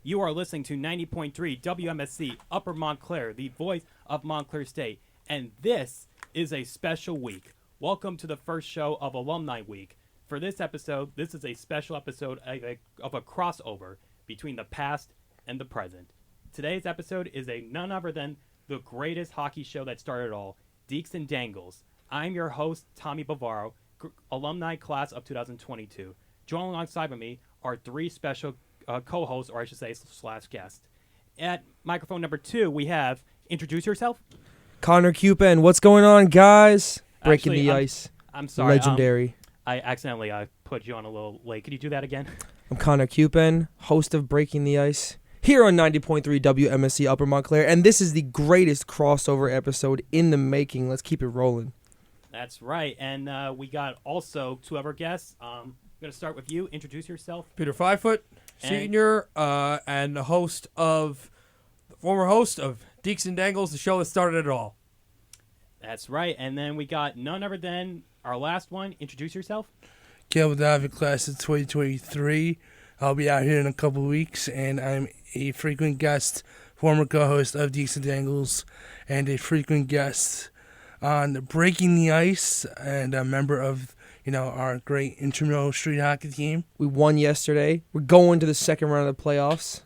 You are listening to 90.3 WMSC Upper Montclair, the voice of Montclair State. And this is a special week. Welcome to the first show of Alumni Week. For this episode, this is a special episode of a crossover between the past and the present. Today's episode is none other than the greatest hockey show that started it all, Dekes Dangles. I'm your host, Tommy Bavaro, alumni class of 2022. Joining alongside of me are three special co-hosts, or I should say / guests. At microphone number 2, we have, introduce yourself. Connor Cupen, what's going on, guys? Breaking the ice. I'm sorry. Legendary. I accidentally put you on a little late. Could you do that again? I'm Connor Cupen, host of Breaking the Ice, here on 90.3 WMSC Upper Montclair, and this is the greatest crossover episode in the making. Let's keep it rolling. That's right, and we got also 2 other guests. I'm going to start with you. Introduce yourself. Peter Fifoot, Senior, and the former host of Dekes Dangles, the show that started it all. That's right, and then we got none other than our last one. Introduce yourself. Campbell Donovan, class of 2023. I'll be out here in a couple of weeks, and I'm a frequent guest, former co-host of Dekes Dangles, and a frequent guest on Breaking the Ice, and a member of our great intramural street hockey team. We won yesterday. We're going to the second round of the playoffs.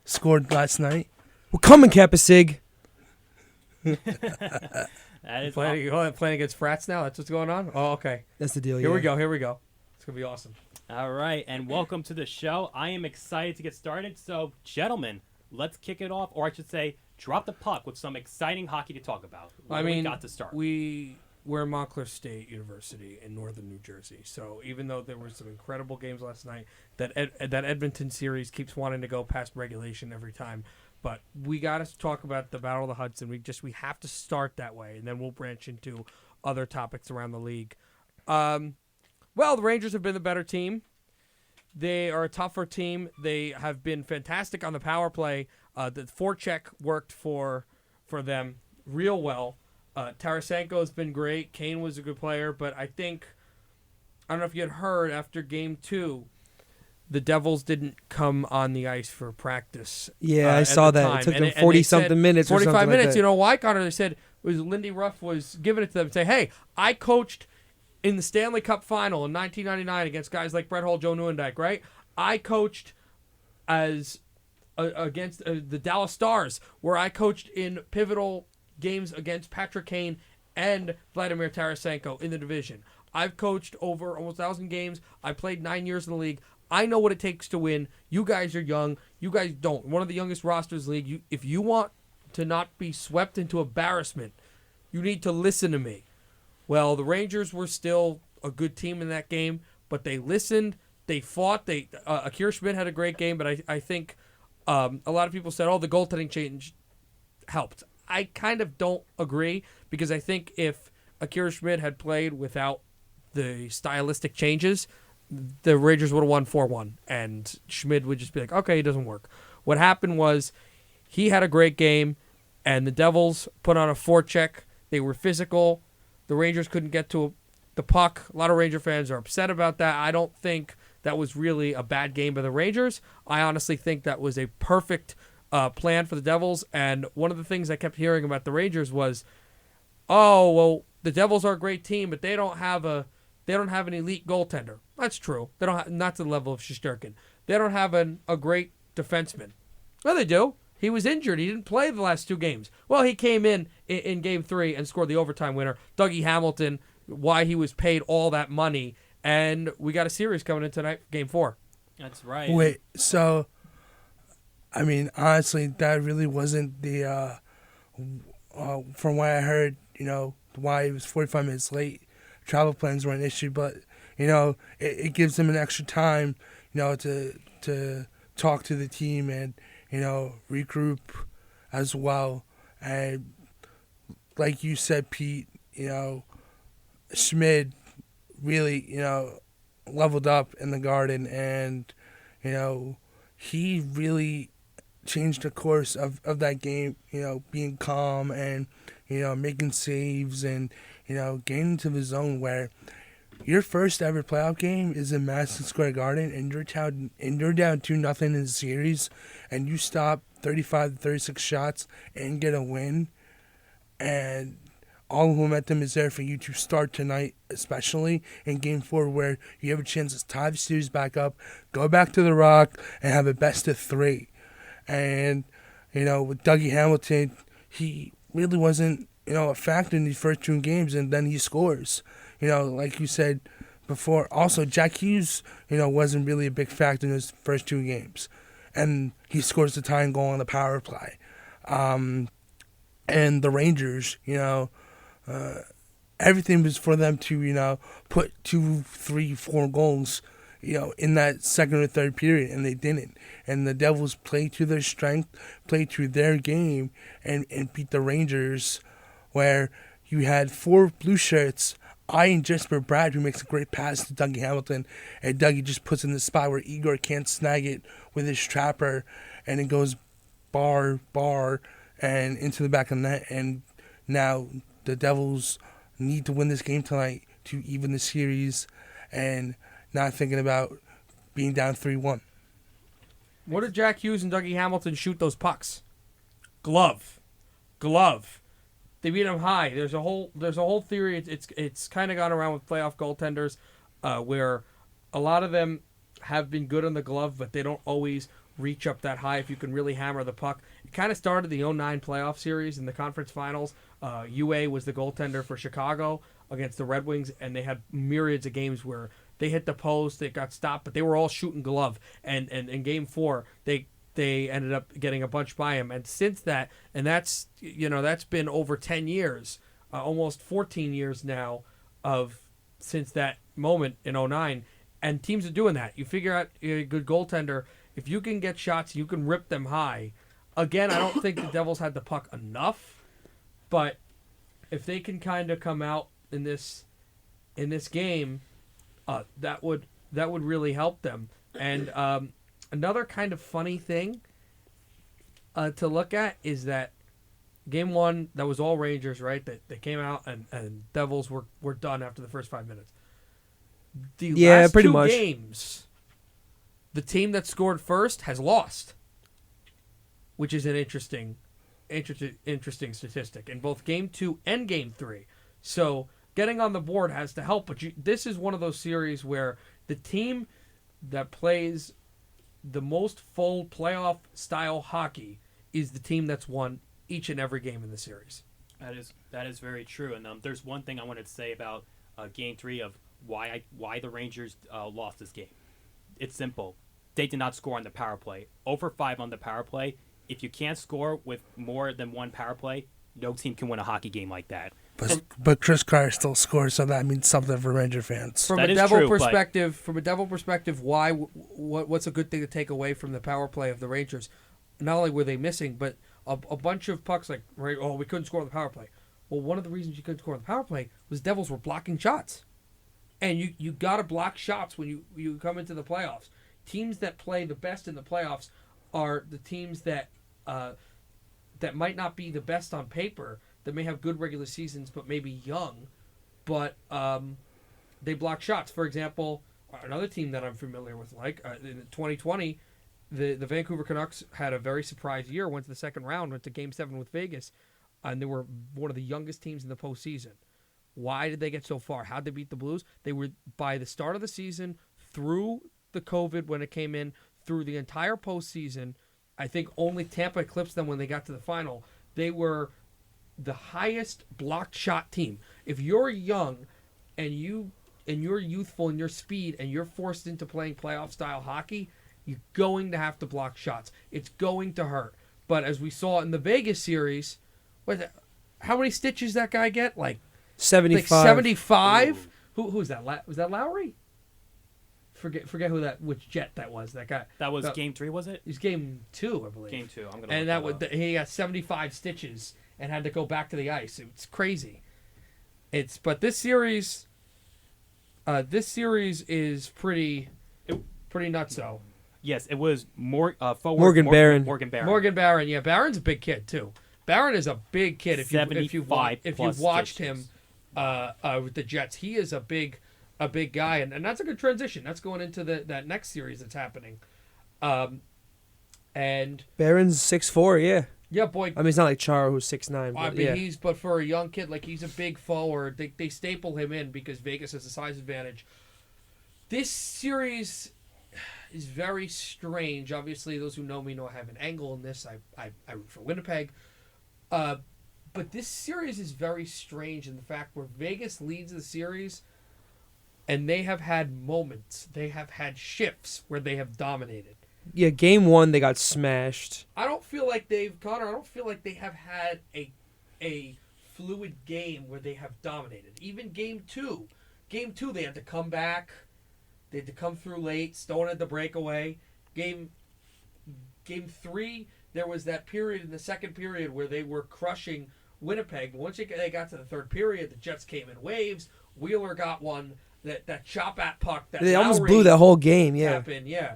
Scored last night. We're coming, Kappa Sig. That is playing against frats now? That's what's going on? Oh, okay. That's the deal, Here we go. It's going to be awesome. All right, and welcome to the show. I am excited to get started. So, gentlemen, let's kick it off, or I should say, drop the puck with some exciting hockey to talk about. We got to start. We're Montclair State University in northern New Jersey. So even though there were some incredible games last night, that Edmonton series keeps wanting to go past regulation every time. But we got to talk about the Battle of the Hudson. We have to start that way, and then we'll branch into other topics around the league. Well, the Rangers have been the better team. They are a tougher team. They have been fantastic on the power play. The forecheck worked for them real well. Tarasenko has been great. Kane was a good player, but I don't know if you had heard after Game 2, the Devils didn't come on the ice for practice. Yeah, I saw that. It took them 40-something minutes 45 minutes. Like you know why, Connor? They said it was Lindy Ruff was giving it to them and say, hey, I coached in the Stanley Cup final in 1999 against guys like Brett Hull, Joe Nieuwendyk, right? I coached against the Dallas Stars, where I coached in pivotal games against Patrick Kane and Vladimir Tarasenko in the division. I've coached over almost 1,000 games. I played 9 years in the league. I know what it takes to win. You guys are young. You guys don't. One of the youngest rosters in the league. If you want to not be swept into embarrassment, you need to listen to me. Well, the Rangers were still a good team in that game, but they listened. They fought. Akira Schmidt had a great game, but I think a lot of people said, the goaltending change helped. I kind of don't agree, because I think if Akira Schmidt had played without the stylistic changes, the Rangers would have won 4-1, and Schmidt would just be like, okay, it doesn't work. What happened was he had a great game, and the Devils put on a forecheck. They were physical. The Rangers couldn't get to the puck. A lot of Ranger fans are upset about that. I don't think that was really a bad game by the Rangers. I honestly think that was a perfect plan for the Devils, and one of the things I kept hearing about the Rangers was, the Devils are a great team, but they don't have an elite goaltender. That's true. They don't not to the level of Shesterkin. They don't have a great defenseman. Well, they do. He was injured. He didn't play the last 2 games. Well, he came in Game 3 and scored the overtime winner. Dougie Hamilton, why he was paid all that money, and we got a series coming in tonight, Game 4. That's right. Wait, so honestly, that really wasn't the, from what I heard, why it was 45 minutes late. Travel plans were an issue, but, it gives them an extra time, to talk to the team and, regroup as well. And like you said, Pete, Schmid really, leveled up in the Garden, and, he really changed the course of that game, being calm and, making saves and, getting into the zone where your first ever playoff game is in Madison Square Garden, and you're down 2-0 in the series, and you stop 35 to 36 shots and get a win, and all the momentum is there for you to start tonight, especially in Game 4, where you have a chance to tie the series back up, go back to the Rock, and have a best of 3. And, with Dougie Hamilton, he really wasn't, a factor in these first 2 games, and then he scores. Like you said before. Also, Jack Hughes, wasn't really a big factor in his first 2 games. And he scores the tying goal on the power play. And the Rangers, everything was for them to, put 2, 3, 4 goals, in that second or third period, and they didn't. And the Devils played to their strength, played to their game, and beat the Rangers, where you had 4 blue shirts eyeing Jesper Brad, who makes a great pass to Dougie Hamilton, and Dougie just puts in the spot where Igor can't snag it with his trapper, and it goes bar, and into the back of the net. And now the Devils need to win this game tonight to even the series, and not thinking about being down 3-1. What did Jack Hughes and Dougie Hamilton shoot those pucks? Glove. They beat him high. There's a whole theory. It's kind of gone around with playoff goaltenders, where a lot of them have been good on the glove, but they don't always reach up that high if you can really hammer the puck. It kind of started the 2009 playoff series in the conference finals. UA was the goaltender for Chicago against the Red Wings, and they had myriads of games where they hit the post, they got stopped, but they were all shooting glove. And in Game 4, they ended up getting a bunch by him. And since that, and that's been over 10 years, almost 14 years now since that moment in 2009, and teams are doing that. You figure out a good goaltender, if you can get shots, you can rip them high. Again, I don't think the Devils had the puck enough, but if they can kind of come out in this game, that would really help them. And another kind of funny thing to look at is that Game 1, that was all Rangers, right? They came out and Devils were done after the first 5 minutes. The last pretty 2 much. games, the team that scored first has lost, which is an interesting statistic in both Game 2 and Game 3. So getting on the board has to help, but this is one of those series where the team that plays the most full playoff style hockey is the team that's won each and every game in the series. That is very true. And there's one thing I wanted to say about Game 3 of why the Rangers lost this game. It's simple. They did not score on the power play. Over 5 on the power play. If you can't score with more than 1 power play, no team can win a hockey game like that. But Chris Carter still scores, so that means something for Ranger fans. From a Devil perspective, what's a good thing to take away from the power play of the Rangers? Not only were they missing, but a bunch of pucks we couldn't score on the power play. Well, one of the reasons you couldn't score on the power play was Devils were blocking shots. And you got to block shots when you come into the playoffs. Teams that play the best in the playoffs are the teams that might not be the best on paper, that may have good regular seasons but maybe young, but they block shots. For example, another team that I'm familiar with, in 2020, the Vancouver Canucks had a very surprise year, went to the second round, went to Game 7 with Vegas, and they were one of the youngest teams in the postseason. Why did they get so far? How'd they beat the Blues? They were, by the start of the season, through the COVID when it came in, through the entire postseason, I think only Tampa eclipsed them when they got to the final. They were the highest blocked shot team. If you're young and you're youthful in your speed and you're forced into playing playoff style hockey, you're going to have to block shots. It's going to hurt. But as we saw in the Vegas series, how many stitches that guy get? 75. 75? Who's that? Was that Lowry? Forget which Jet that was. That guy. That was Game 3, was it? It was Game 2, I believe. Game 2. I'm gonna. He got 75 stitches and had to go back to the ice. It's crazy. But this series is pretty nutso. Yes, it was forward. Morgan Barron. Morgan Barron. Yeah, Barron's a big kid too. Barron is a big kid. If you've watched him with the Jets, he is a big a big guy, and that's a good transition. That's going into that next series that's happening. And Barron's 6'4", yeah. yeah, boy. I mean, it's not like Charo who's 6'9", I but mean, yeah. but for a young kid, like he's a big forward. They staple him in because Vegas has a size advantage. This series is very strange. Obviously, those who know me know I have an angle in this. I root for Winnipeg. But this series is very strange in the fact where Vegas leads the series, and they have had moments. They have had shifts where they have dominated. Yeah, game 1, they got smashed. I don't feel like they have had a fluid game where they have dominated. Even game 2, they had to come back. They had to come through late. Stone had the breakaway. Game 3, there was that period in the second period where they were crushing Winnipeg. Once they got to the third period, the Jets came in waves. Wheeler got one. That chop at puck. They almost blew that whole game, yeah. Happened, yeah.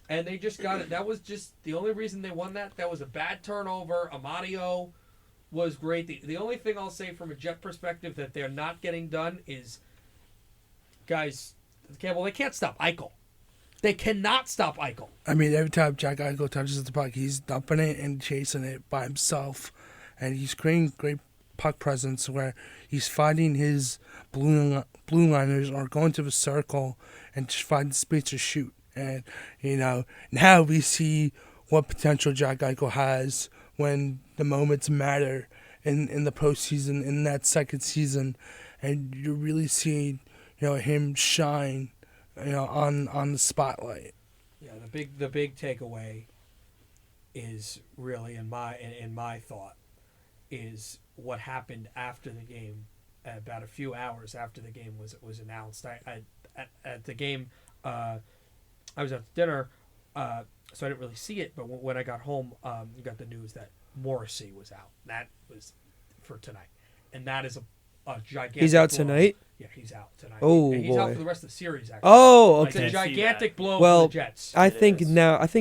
And they just got it. That was just the only reason they won that. That was a bad turnover. Amadio was great. The only thing I'll say from a Jet perspective that they're not getting done is, guys, Campbell, they can't stop Eichel. They cannot stop Eichel. I mean, every time Jack Eichel touches the puck, he's dumping it and chasing it by himself. And he's creating great puck presence where he's finding his blue liners or going to the circle and just finding space to shoot. And, now we see what potential Jack Eichel has when the moments matter in the postseason, in that second season. And you're really seeing, him shine, on the spotlight. Yeah, the big takeaway is really in my thought is what happened after the game, about a few hours after the game was announced. At the game, I was at dinner, so I didn't really see it. But when I got home, you got the news that Morrissey was out. That was for tonight, and that is a gigantic. He's out blow. tonight? Yeah, he's out tonight. Oh, and he's boy. out for the rest of the series. Actually, Oh, it's okay. a gigantic blow Well, for the Jets. I It think is.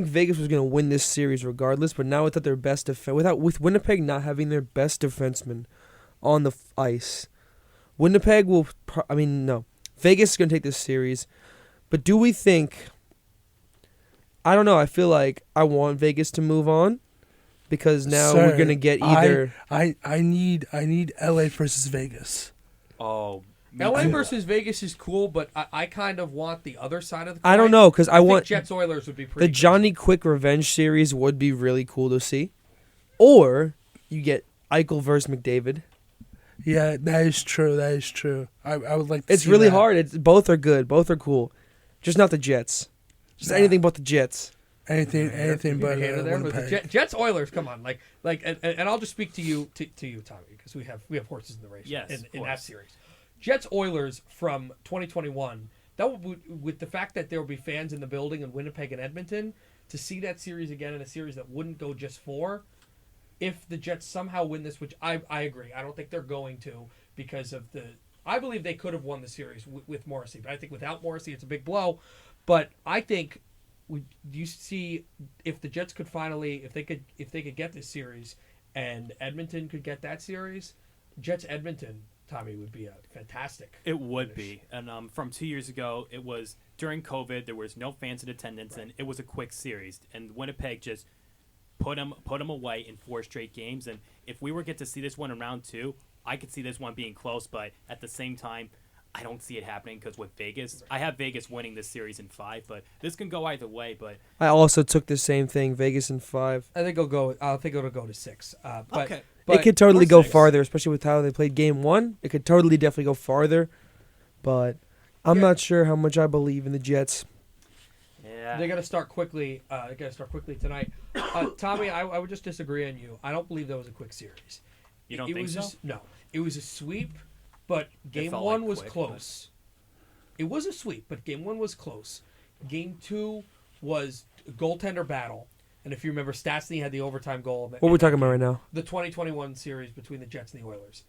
Vegas was going to win this series regardless, but now without their best with Winnipeg not having their best defenseman on the ice, Winnipeg will. Vegas is going to take this series, but do we think? I don't know. I feel like I want Vegas to move on because now we're going to get either. I need LA versus Vegas. Oh, LA versus Vegas is cool, but I kind of want the other side of the coin. I don't know because I think want Jets Oilers would be pretty. the Johnny Quick revenge series would be really cool to see, or you get Eichel versus McDavid. Yeah, that is true. I would like to It's see really that. hard. Both are good. Both are cool. Just not the Jets. Just Nah. anything but the Jets. Anything but Winnipeg. Winnipeg. Jets Oilers. Come on, and I'll just speak to you, Tommy, because we have horses in the race. Yes, in of that course. series. Jets Oilers from 2021. That would, with the fact that there will be fans in the building in Winnipeg and Edmonton, to see that series again in a series that wouldn't go just 4. If the Jets somehow win this, which I agree, I don't think they're going to because of I believe they could have won the series with Morrissey, but I think without Morrissey it's a big blow. But I think you see if the Jets could finally, if they could get this series, and Edmonton could get that series, Jets Edmonton, Tommy, would be a fantastic. It would be. And from 2 years ago, it was during COVID. There was no fans in attendance, and it was a quick series. And Winnipeg just put them away in 4 straight games. And if we were get to see this one in round 2, I could see this one being close. But at the same time, I don't see it happening because with Vegas, I have Vegas winning this series in 5. But this can go either way. But I also took the same thing. Vegas in 5. I think it'll go to 6. But, Okay. but It could totally or go 6. farther, especially with how they played game 1. It could totally definitely go farther. But I'm not sure how much I believe in the Jets. yeah, They got to start quickly. They got to start quickly tonight. Tommy, I would just disagree on you. I don't believe that was a quick series. you don't think so? No, it was a sweep, but game felt 1 like was quick, close. It was a sweep, but game 1 was close. Game 2 was a goaltender battle, and if you remember, Stastny had the overtime goal. What we're talking about right now? The 2021 series between the Jets and the Oilers,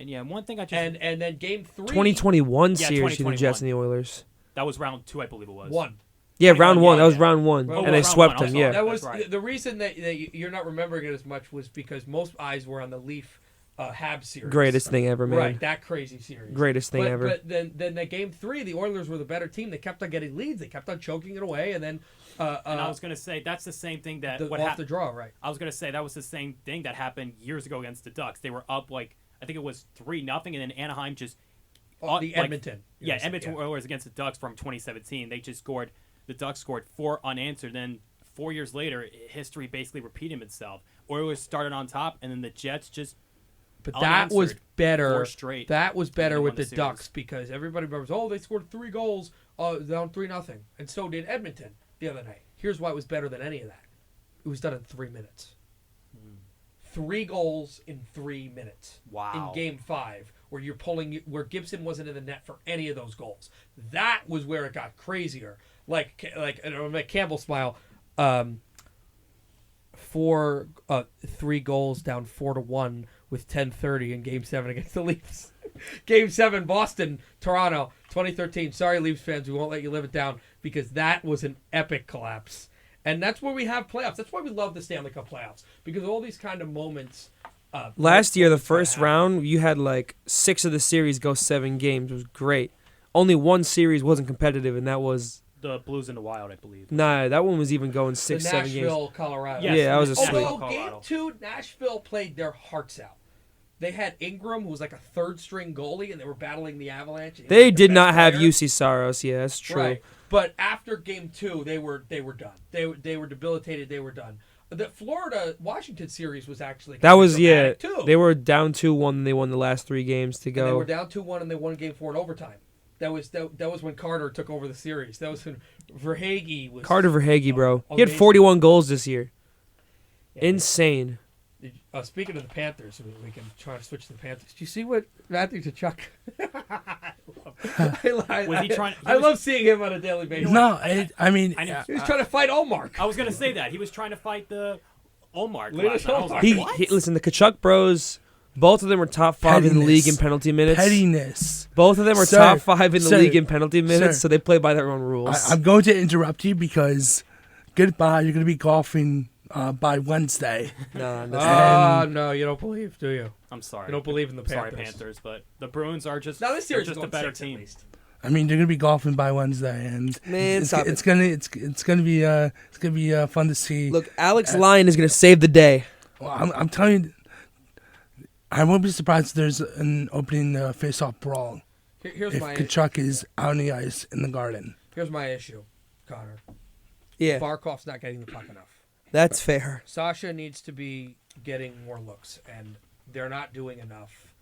And yeah, one thing I just and then game 3. 2021 Yeah, series between the Jets 2021. and the Oilers. that was round 2, I believe it was. 1. Yeah, round 1. yeah, That was yeah. round 1. Oh, And they round swept 1, them, I'm yeah. sorry. That was That's right. the reason that you're not remembering it as much was because most eyes were on the Leaf Habs series. Greatest thing ever, man. Right, that crazy series. Greatest thing ever. But then the game 3, the Oilers were the better team. They kept on getting leads. They kept on choking it away, and then. And I was gonna say that's the same thing that off the draw, right? I was gonna say that was the same thing that happened years ago against the Ducks. They were up I think it was 3-0, and then Anaheim just. Edmonton. Yeah, Edmonton Oilers against the Ducks from 2017. They just scored. The Ducks scored 4 unanswered. Then 4 years later, history basically repeated itself. Oilers started on top, and then the Jets just. But that was better. 4 straight. That was better with the series. Ducks because everybody remembers. Oh, they scored 3 goals down 3-0, and so did Edmonton the other night. Here's why it was better than any of that. It was done in 3 minutes. 3 goals in 3 minutes. Wow. In Game 5, where Gibson wasn't in the net for any of those goals. That was where it got crazier. Like Campbell smile. 3 goals down 4-1 with 10:30 in Game 7 against the Leafs. Game 7, Boston, Toronto, 2013. Sorry, Leafs fans, we won't let you live it down because that was an epic collapse. And that's where we have playoffs. That's why we love the Stanley Cup playoffs because all these kind of moments. Last year, the first round, you had 6 of the series go 7 games. It was great. Only one series wasn't competitive, and that was the Blues and the Wild, I believe. Nah, that one was even going 6, 7 games. Nashville, Colorado. Yes, yeah, that was a sweep. Although Game 2, Nashville played their hearts out. They had Ingram, who was like a third-string goalie, and they were battling the Avalanche. They did not have UC Saros. Yeah, that's true. Right. But after Game 2, they were done. They were debilitated. They were done. The Florida-Washington series was actually that was too. They were down 2-1 and they won the last 3 games to go. And they were down 2-1 and they won Game 4 in overtime. That was when Carter took over the series. That was when Verhaeghe was. Carter Verhaeghe, bro. He had amazing. 41 goals this year. Yeah. Speaking Speaking of the Panthers, we can try to switch to the Panthers. Do you see what Matthew Tkachuk? I love seeing him on a daily basis. No, I mean, He was trying to fight Olmark. I was gonna say that he was trying to fight the Olmark. Linus last night. I was like, he, what? listen, the Kachuk bros, both of them were top 5 in the league in penalty minutes. pettiness. Both of them are Sir, top 5 in the sir, league in penalty minutes, sir. so they play by their own rules. I'm going to interrupt you because goodbye. You're going to be golfing by Wednesday. no, No, you don't believe, do you? I'm sorry. You don't believe in the Sorry, Panthers. Panthers, but the Bruins are just. Now this they're series is just going a better 6 at team. least. I mean, you're going to be golfing by Wednesday, and Man, it's stop it. gonna be fun to see. Look, Alex Lyon is going to save the day. Well, I'm telling you, I won't be surprised if there's an opening face-off brawl Here's if my Kachuk is out on the ice in the Garden. here's my issue, Connor. Yeah, Barkov's not getting the puck enough. that's fair. Sasha needs to be getting more looks, and they're not doing enough.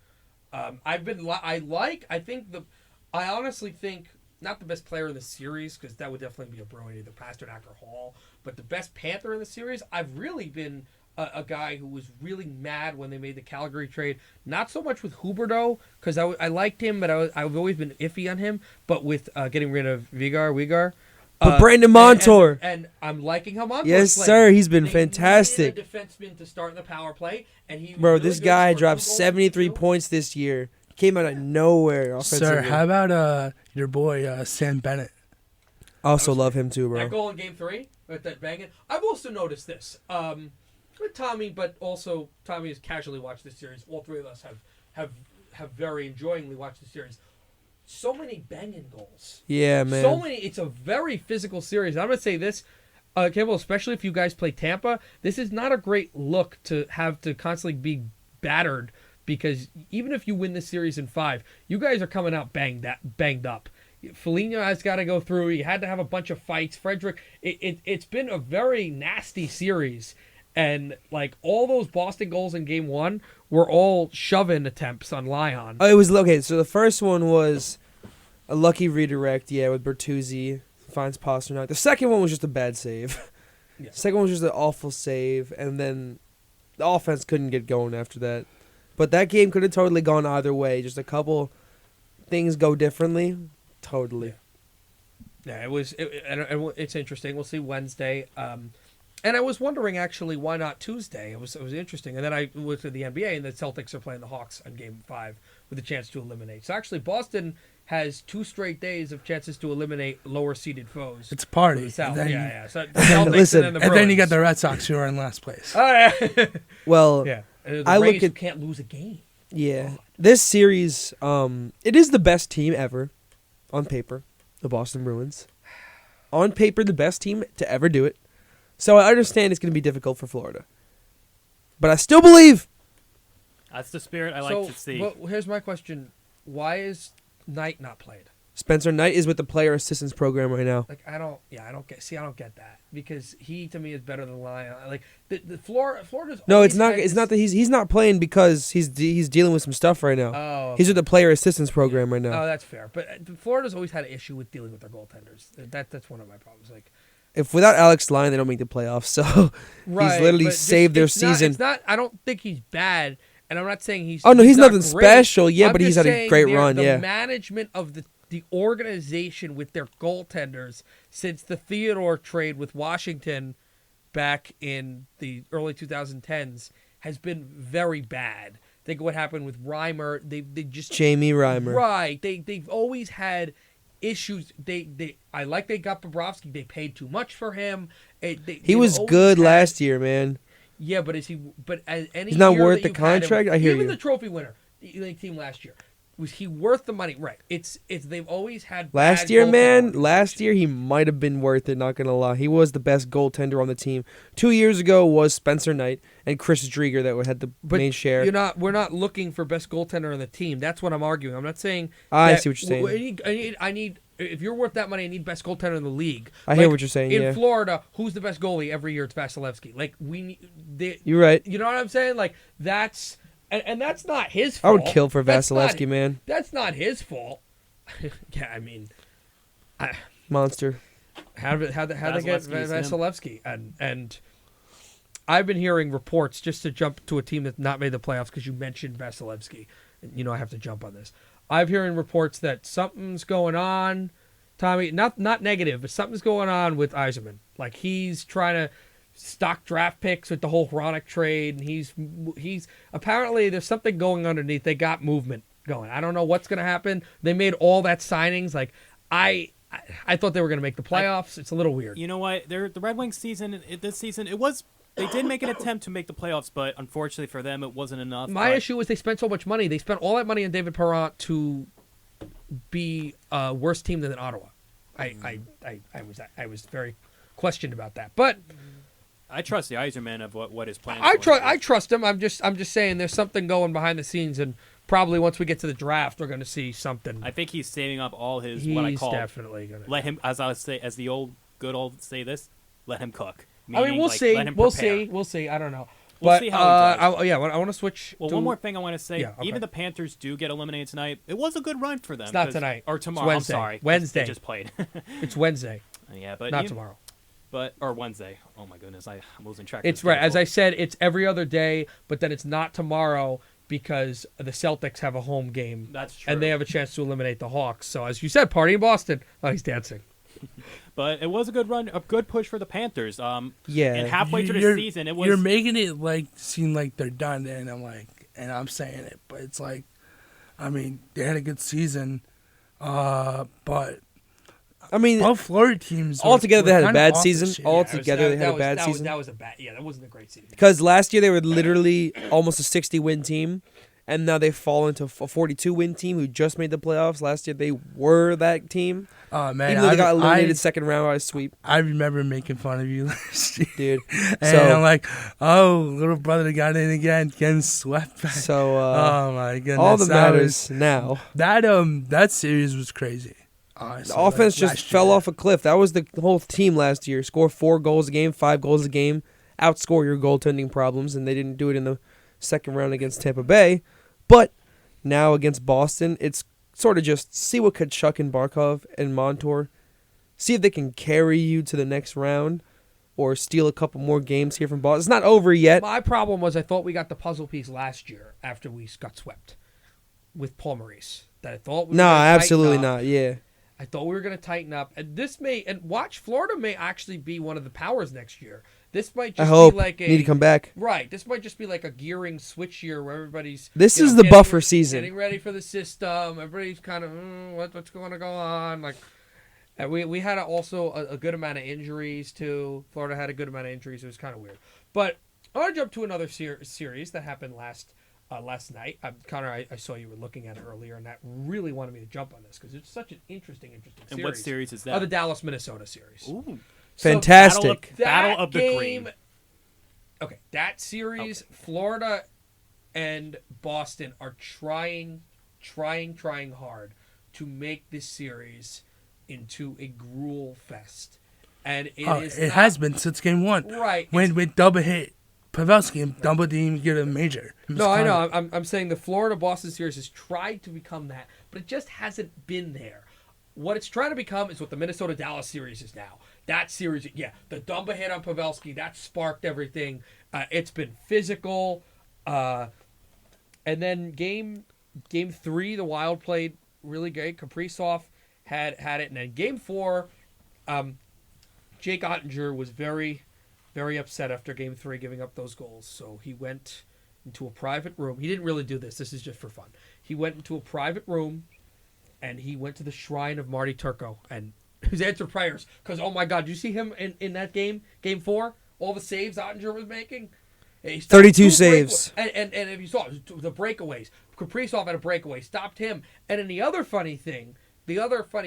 I honestly think not the best player in the series because that would definitely be a Bruin, either Pasternak or Hall. But the best Panther in the series, I've really been a guy who was really mad when they made the Calgary trade. Not so much with Huberdeau because I liked him, but I've always been iffy on him. But with getting rid of Uyghur. But Brandon Montour. And I'm liking how Montour Yes, playing. sir. He's been They fantastic. needed a defenseman to start in the power play, and he was Bro, really this good, guy scored dropped 2 goals, 73 2. points this year. Came out of nowhere offensively. Sir, how about your boy Sam Bennett? Also love him too, bro. That goal in Game 3 with that banging. I've also noticed this with Tommy, but also Tommy has casually watched this series. All 3 of us have very enjoyingly watched the series. So many banging goals. Yeah, man. So many. It's a very physical series. I'm gonna say this, Campbell, especially if you guys play Tampa. This is not a great look to have to constantly be battered because even if you win this series in 5, you guys are coming out banged up. Foligno has got to go through. You had to have a bunch of fights. Frederick, it's been a very nasty series. And, all those Boston goals in Game 1 were all shove-in attempts on Lyon. Oh, it was okay. So the first one was a lucky redirect, with Bertuzzi finds Pasternak. The second one was just a bad save. Yeah. The second one was just an awful save, and then the offense couldn't get going after that. But that game could have totally gone either way. Just a couple things go differently. Totally. Yeah, it's interesting. We'll see Wednesday. And I was wondering, actually, why not Tuesday? It was interesting. And then I went to the NBA, and the Celtics are playing the Hawks on Game 5 with a chance to eliminate. So, actually, Boston has 2 straight days of chances to eliminate lower-seeded foes. It's a party. The South. Then, Yeah. So the Celtics Listen, and then the And then you Bruins. got the Red Sox who are in last place. Oh, yeah. Well, Yeah. The I Rays look at can't lose a game. Yeah. This series, it is the best team ever on paper, the Boston Bruins. On paper, the best team to ever do it. So I understand it's going to be difficult for Florida. But I still believe. That's the spirit I like to see. Well, here's my question: why is Knight not played? Spencer Knight is with the player assistance program right now. Like I don't get that because he to me is better than Lyon. Like the Florida's. No, always it's not. had It's this- not that he's not playing because he's dealing with some stuff right now. Oh, He's with the player assistance program right now. oh, that's fair. But Florida's always had an issue with dealing with their goaltenders. That's one of my problems. Like If without Alex Lyon, they don't make the playoffs. So he's literally but saved their it's not- season. it's not. I don't think he's bad, and I'm not saying he's. Oh no, he's not nothing great. special. Yeah, I'm but he's just had a saying great they're- run. The Yeah. management of the organization with their goaltenders since the Theodore trade with Washington back in the early 2010s has been very bad. Think of what happened with Reimer. They just Jamie Reimer. right. They've always had issues. They got Bobrovsky. They paid too much for him. He was good last year, man. Yeah, but is he? But as any He's not year worth that the you've had him- contract? I hear even you. the trophy winner, the team last year, was he worth the money? Right. It's they've always had Last bad year, goaltending man. organizations. Last year, he might have been worth it. Not gonna lie, he was the best goaltender on the team. 2 years ago was Spencer Knight and Chris Drieger that had the But main share. We're not looking for best goaltender on the team. That's what I'm arguing. I'm not saying. I that- see what you're saying. I need. If you're worth that money, I need best goaltender in the league. I hear what you're saying, In yeah. Florida, who's the best goalie every year? It's Vasilevsky. Like You're right. You know what I'm saying? Like that's and that's not his I fault. would kill for That's not- Vasilevsky, man. That's not his fault. Yeah, I mean, Monster. how they get Vasilevsky is him. Vasilevsky? And I've been hearing reports just to jump to a team that's not made the playoffs because you mentioned Vasilevsky. You know I have to jump on this. I'm hearing reports that something's going on, Tommy. Not negative, but something's going on with Yzerman. Like he's trying to stock draft picks with the whole Hronek trade, and he's apparently there's something going underneath. They got movement going. I don't know what's going to happen. They made all that signings. Like I thought they were going to make the playoffs. It's a little weird. You know what? The Red Wings season this season they did make an attempt to make the playoffs, but unfortunately for them, it wasn't enough. My But issue is they spent so much money. They spent all that money on David Perron to be a worse team than Ottawa. I was very questioned about that, but I trust the Yzerman of what his plans. I trust him. I'm just saying there's something going behind the scenes, and probably once we get to the draft, we're going to see something. I think he's saving up all his He's what I call definitely going to let him, as I would say, as the good old say this, let him cook. I mean, Meaning, we'll like, see. let him We'll prepare. see. We'll see. I don't know. We'll But see how he does. I want to switch. Well, to, one more thing I want to say. Yeah, okay. Even the Panthers do get eliminated tonight. It was a good run for them. It's not 'cause- tonight. or It's tomorrow. Wednesday. I'm sorry. Wednesday. They just played. It's Wednesday, Yeah, but not tomorrow. or Wednesday. Oh my goodness, I'm losing track. It's right. As I said, it's every other day, but then it's not tomorrow because the Celtics have a home game. That's true. And they have a chance to eliminate the Hawks. So, as you said, party in Boston. Oh, he's dancing. But it was a good run, a good push for the Panthers. Yeah. And halfway through the You're- season, it was. You're making it like seem like they're done, and I'm saying it, but it's like, I mean, they had a good season, but I mean, both Florida teams altogether they had a kinda bad off season. this year. Altogether they had a bad that season. That was a bad. Yeah, that wasn't a great season. Because last year they were literally almost a 60-win team, and now they've fallen to a 42-win team who just made the playoffs. Last year they were that team. Oh man, Even though they got eliminated second round by a sweep, I remember making fun of you last year, dude. and So- I'm like, oh, little brother got in again, getting swept back. So Oh my goodness! all that That matters was- now. that series was crazy. Honestly, The offense like, just last fell year. off a cliff. That was the whole team last year. Score 4 goals a game, 5 goals a game, outscore your goaltending problems, and they didn't do it in the second round against Tampa Bay. But now against Boston, it's sort of just see what Kachuk and Barkov and Montour, see if they can carry you to the next round or steal a couple more games here from Boston. It's not over yet. My problem was I thought we got the puzzle piece last year after we got swept with Paul Maurice. That I thought we were No, gonna tighten absolutely up. not. Yeah. I thought we were going to tighten up, and watch Florida may actually be one of the powers next year. This might I just hope. be like a Need to come back. right. This might just be like a gearing switch year where everybody's This you is know, the getting- buffer season. getting ready for the system. Everybody's kind of what's going to go on. Like, and we had also a good amount of injuries too. Florida had a good amount of injuries. It was kind of weird. But I want to jump to another series that happened last last night. Connor, I saw you were looking at it earlier, and that really wanted me to jump on this because it's such an interesting series. And what series is that? The Dallas-Minnesota series. Ooh. Fantastic. Battle of the Green. Okay, that series, Florida and Boston are trying hard to make this series into a gruel fest. And it has been since game one. Right. When we double hit Pavelski and double didn't even get a major. No, I know. I'm saying the Florida-Boston series has tried to become that, but it just hasn't been there. What it's trying to become is what the Minnesota-Dallas series is now. That series, the double hit on Pavelski, that sparked everything. It's been physical. And then game 3, the Wild played really great. Kaprizov had it. And then game 4, Jake Ottinger was very, very upset after game 3 giving up those goals. So he went into a private room. He didn't really do this. This is just for fun. He went into a private room, and he went to the shrine of Marty Turco and his answered prayers. Because, oh my God, did you see him in that game 4? All the saves Ottinger was making? 32 saves. And if you saw the breakaways, Kaprizov had a breakaway, stopped him. And then the other funny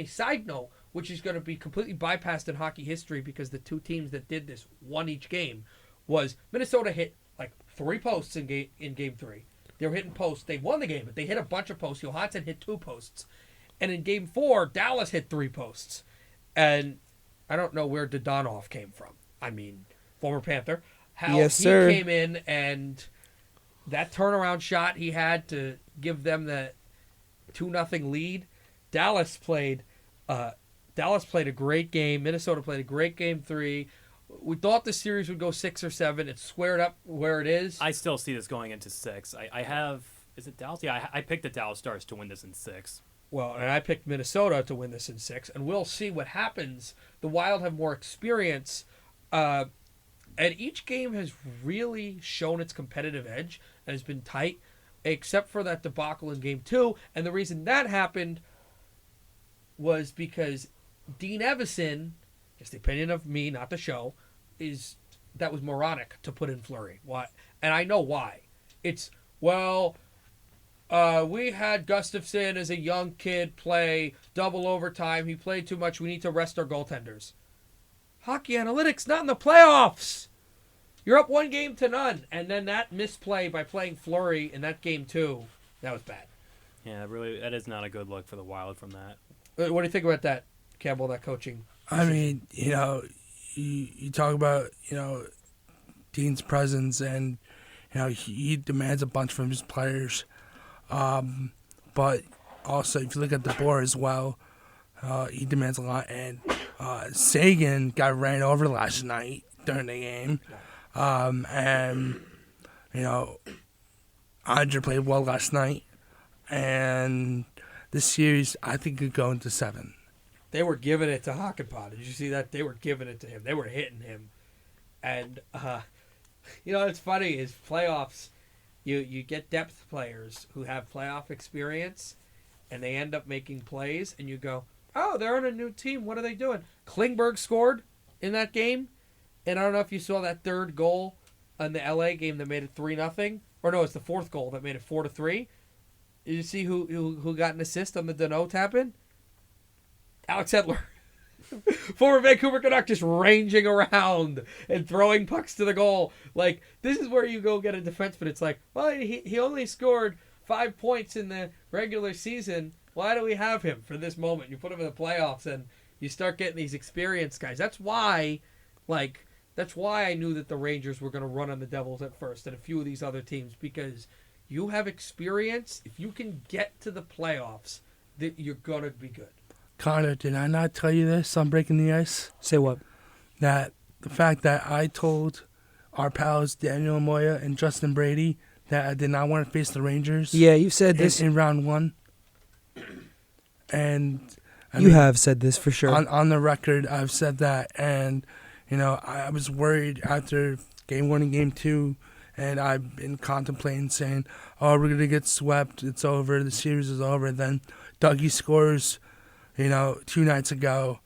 side note, which is going to be completely bypassed in hockey history because the two teams that did this won each game, was Minnesota hit like 3 posts in game 3. They were hitting posts. They won the game, but they hit a bunch of posts. Johansson hit 2 posts. And in game 4, Dallas hit 3 posts. And I don't know where Dodonov came from. I mean, former Panther. How yes, he sir. came in and that turnaround shot he had to give them the 2-0 lead. Dallas played a great game. Minnesota played a great game 3. We thought the series would go 6 or 7. It's squared up where it is. I still see this going into 6. I have, is it Dallas? Yeah, I picked the Dallas Stars to win this in 6. Well, and I picked Minnesota to win this in 6, and we'll see what happens. The Wild have more experience, and each game has really shown its competitive edge and has been tight, except for that debacle in game 2. And the reason that happened was because Dean Evison, just the opinion of me, not the show, is that was moronic to put in Fleury. Why? And I know why. It's, we had Gustafsson as a young kid play double overtime. He played too much. We need to rest our goaltenders. Hockey analytics, not in the playoffs. You're up 1-0. And then that misplay by playing Fleury in that game 2, that was bad. Yeah, really, that is not a good look for the Wild from that. What do you think about that, Campbell, that coaching? I mean, you talk about, Dean's presence and, he demands a bunch from his players. But also, if you look at the board as well, he demands a lot. And Sagan got ran over last night during the game. And, Andre played well last night. And this series, I think, could go into 7. They were giving it to Hakanpää. Did you see that? They were giving it to him. They were hitting him. And, it's funny is playoffs, you get depth players who have playoff experience, and they end up making plays, and you go, oh, they're on a new team. What are they doing? Klingberg scored in that game, and I don't know if you saw that third goal in the LA game that made it 3-0. Or no, it's the fourth goal that made it 4-3. Did you see who got an assist on the Dano tap-in? Alex Edler. Former Vancouver Canuck just ranging around and throwing pucks to the goal. Like, this is where you go get a defenseman. It's like, well, he only scored 5 points in the regular season. Why do we have him for this moment? You put him in the playoffs and you start getting these experienced guys. That's why I knew that the Rangers were going to run on the Devils at first and a few of these other teams, because you have experience. If you can get to the playoffs, that you're going to be good. Connor, did I not tell you this on Breaking the Ice? Say what? That the fact that I told our pals Daniel Moya and Justin Brady that I did not want to face the Rangers. Yeah, you said this in round 1. And you have said this for sure. On the record, I've said that. And, I was worried after game 1 and game 2. And I've been contemplating saying, oh, we're going to get swept. It's over. The series is over. Then Dougie scores, 2 nights ago.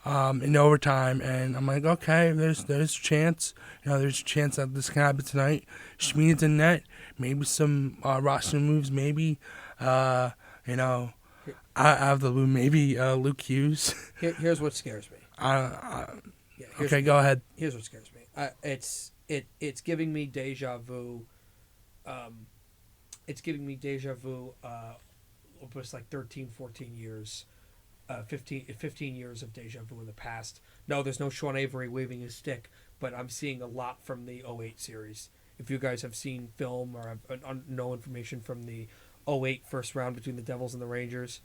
in overtime, and I'm like, okay, there's a chance. There's a chance that this can happen tonight. Schmid's in net, maybe some roster moves, maybe, out of the blue, maybe Luke Hughes. Here's what scares me. Okay, go ahead. Here's what scares me. It's giving me deja vu. It's giving me deja vu. Almost like 13, 14 years. 15 years of deja vu in the past. No, there's no Sean Avery waving his stick, but I'm seeing a lot from the 08 series. If you guys have seen film or have no information from the 08 first round between the Devils and the Rangers,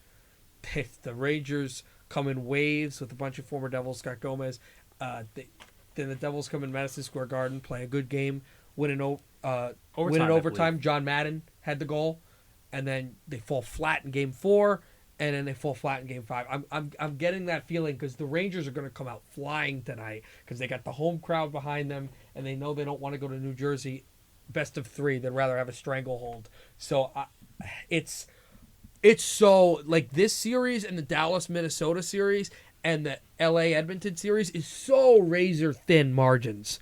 the Rangers come in waves with a bunch of former Devils, Scott Gomez. Then the Devils come in Madison Square Garden, play a good game, win in overtime. John Madden had the goal, and then they fall flat in Game 4. And then they fall flat in Game 5. I'm getting that feeling because the Rangers are going to come out flying tonight because they got the home crowd behind them and they know they don't want to go to New Jersey best of 3. They'd rather have a stranglehold. So it's so like this series and the Dallas Minnesota series and the LA Edmonton series is so razor thin margins.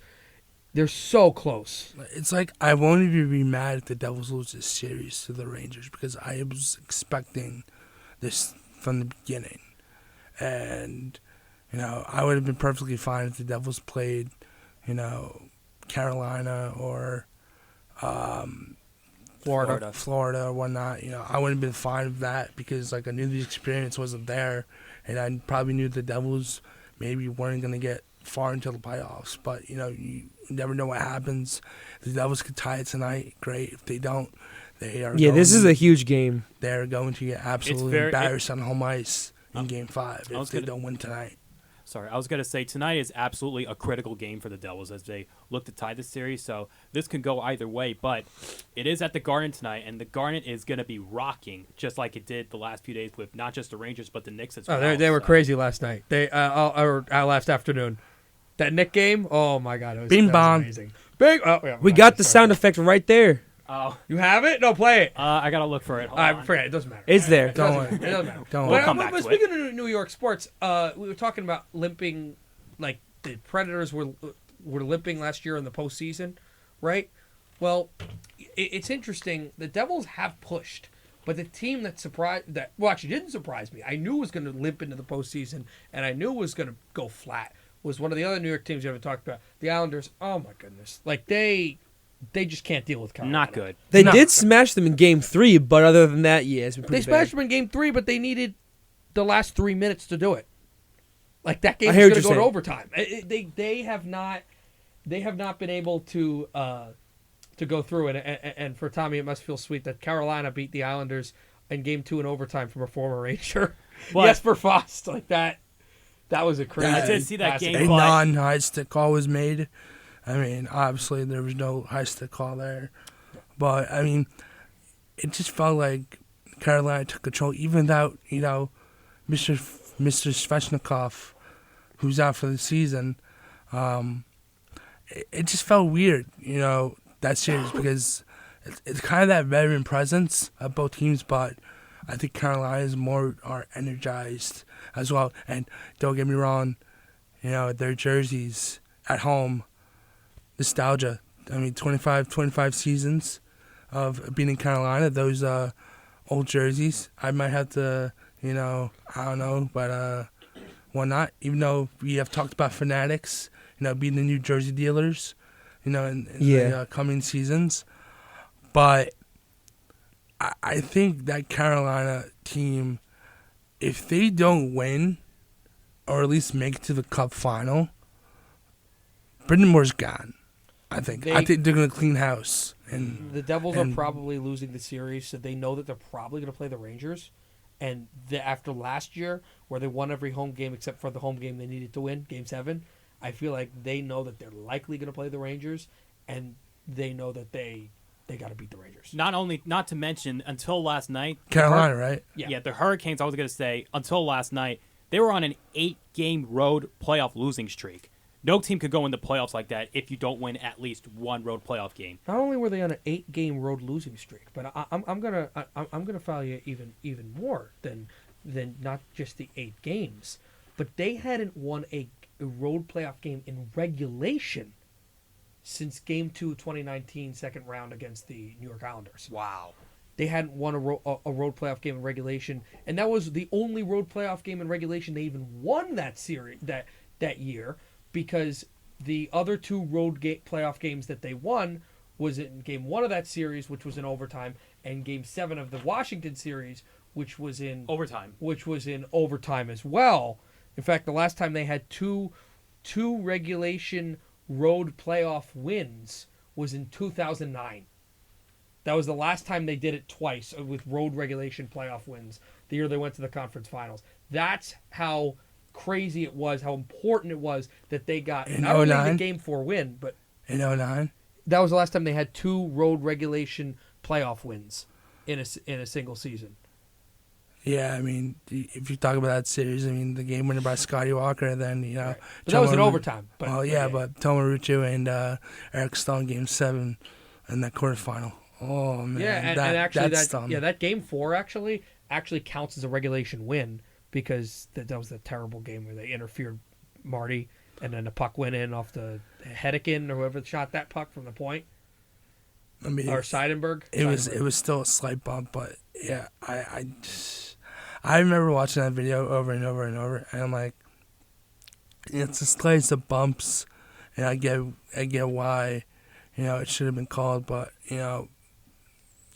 They're so close. It's like I won't even be mad if the Devils lose this series to the Rangers because I was expecting this from the beginning, and I would have been perfectly fine if the Devils played, Carolina or Florida or whatnot. I would have been fine with that because I knew the experience wasn't there, and I probably knew the Devils maybe weren't going to get far into the playoffs. But you never know what happens. The Devils could tie it tonight. Great. If they don't, they are. Yeah, this is a huge game. They're going to get absolutely embarrassed on home ice in Game 5 if they don't win tonight. Sorry, I was going to say tonight is absolutely a critical game for the Devils as they look to tie the series. So this can go either way, but it is at the Garden tonight, and the Garden is going to be rocking just like it did the last few days with not just the Rangers but the Knicks as well. They were crazy last night. They or last afternoon. That Knick game, oh my God, it was, Bing bong. Amazing. Bing. Oh, yeah, We got the sound effect right there. Oh, You have it? No, play it. I got to look for it. Hold I on. forget. It doesn't matter. It's there. It doesn't matter. Don't We'll come back to Speaking of New York sports, we were talking about limping, like the Predators were limping last year in the postseason, right? Well, it's interesting. The Devils have pushed, but the team that actually didn't surprise me. I knew was going to limp into the postseason, and I knew was going to go flat. Was one of the other New York teams you haven't talked about, the Islanders. Oh my goodness, like they just can't deal with Carolina. Not good. They did smash them in Game 3, but other than that, yeah, it's been pretty They smashed them in Game 3, but they needed the last 3 minutes to do it. Like that game I was hear going to what go you're to overtime. They have not been able to go through it. And for Tommy, it must feel sweet that Carolina beat the Islanders in Game 2 in overtime from a former Ranger. Jesper Fast, like that. That was a crazy. I did see that game. A non-high stick call was made. I mean, obviously there was no high stick call there, but I mean, it just felt like Carolina took control, even without Mr. Svechnikov, who's out for the season. It just felt weird, that series because it's kind of that veteran presence of both teams, but I think Carolina is are energized as well. And don't get me wrong, their jerseys at home, nostalgia. I mean, 25 seasons of being in Carolina, those old jerseys. I might have to, I don't know, but why not? Even though we have talked about Fanatics, being the New Jersey dealers, in the coming seasons. But I think that Carolina team, if they don't win, or at least make it to the Cup final, Brendan Moore's gone. I think they're going to clean house. And the Devils are probably losing the series, so they know that they're probably going to play the Rangers. And after last year, where they won every home game except for the home game they needed to win, Game 7, I feel like they know that they're likely going to play the Rangers, and they know that they got to beat the Rangers. Not to mention, until last night, Carolina, right? Yeah, the Hurricanes, I was going to say, until last night, they were on an 8-game road playoff losing streak. No team could go into playoffs like that if you don't win at least one road playoff game. Not only were they on an 8-game road losing streak, but I'm gonna follow you even more than not just the 8 games. but they hadn't won a road playoff game in regulation since Game 2 2019 second round against the New York Islanders. Wow. They hadn't won a road playoff game in regulation, and that was the only road playoff game in regulation they even won that series that year, because the other two road playoff games that they won was in Game 1 of that series, which was in overtime, and Game 7 of the Washington series, which was in overtime as well. In fact, the last time they had two regulation road playoff wins was in 2009. That was the last time they did it twice with road regulation playoff wins, the year they went to the conference finals. That's how crazy it was, how important it was that they got In not only 09? the Game 4 win, but In 09? that was the last time they had two road regulation playoff wins in a single season. Yeah, I mean, if you talk about that series, I mean, the game winner by Scotty Walker, then, you know. Right. But that was in overtime. But, Well, yeah, but Tomarucci and Eric Stone, Game 7 in that quarterfinal. Oh, man. yeah, and actually stung. that Game 4 actually counts as a regulation win, because that was the terrible game where they interfered Marty, and then the puck went in off the Hedekin or whoever shot that puck from the point. I mean, Or Seidenberg. it was still a slight bump, but yeah, I remember watching that video over and over and over, and I'm like, it's just slight of bumps, and I get why, you know, it should have been called, but you know,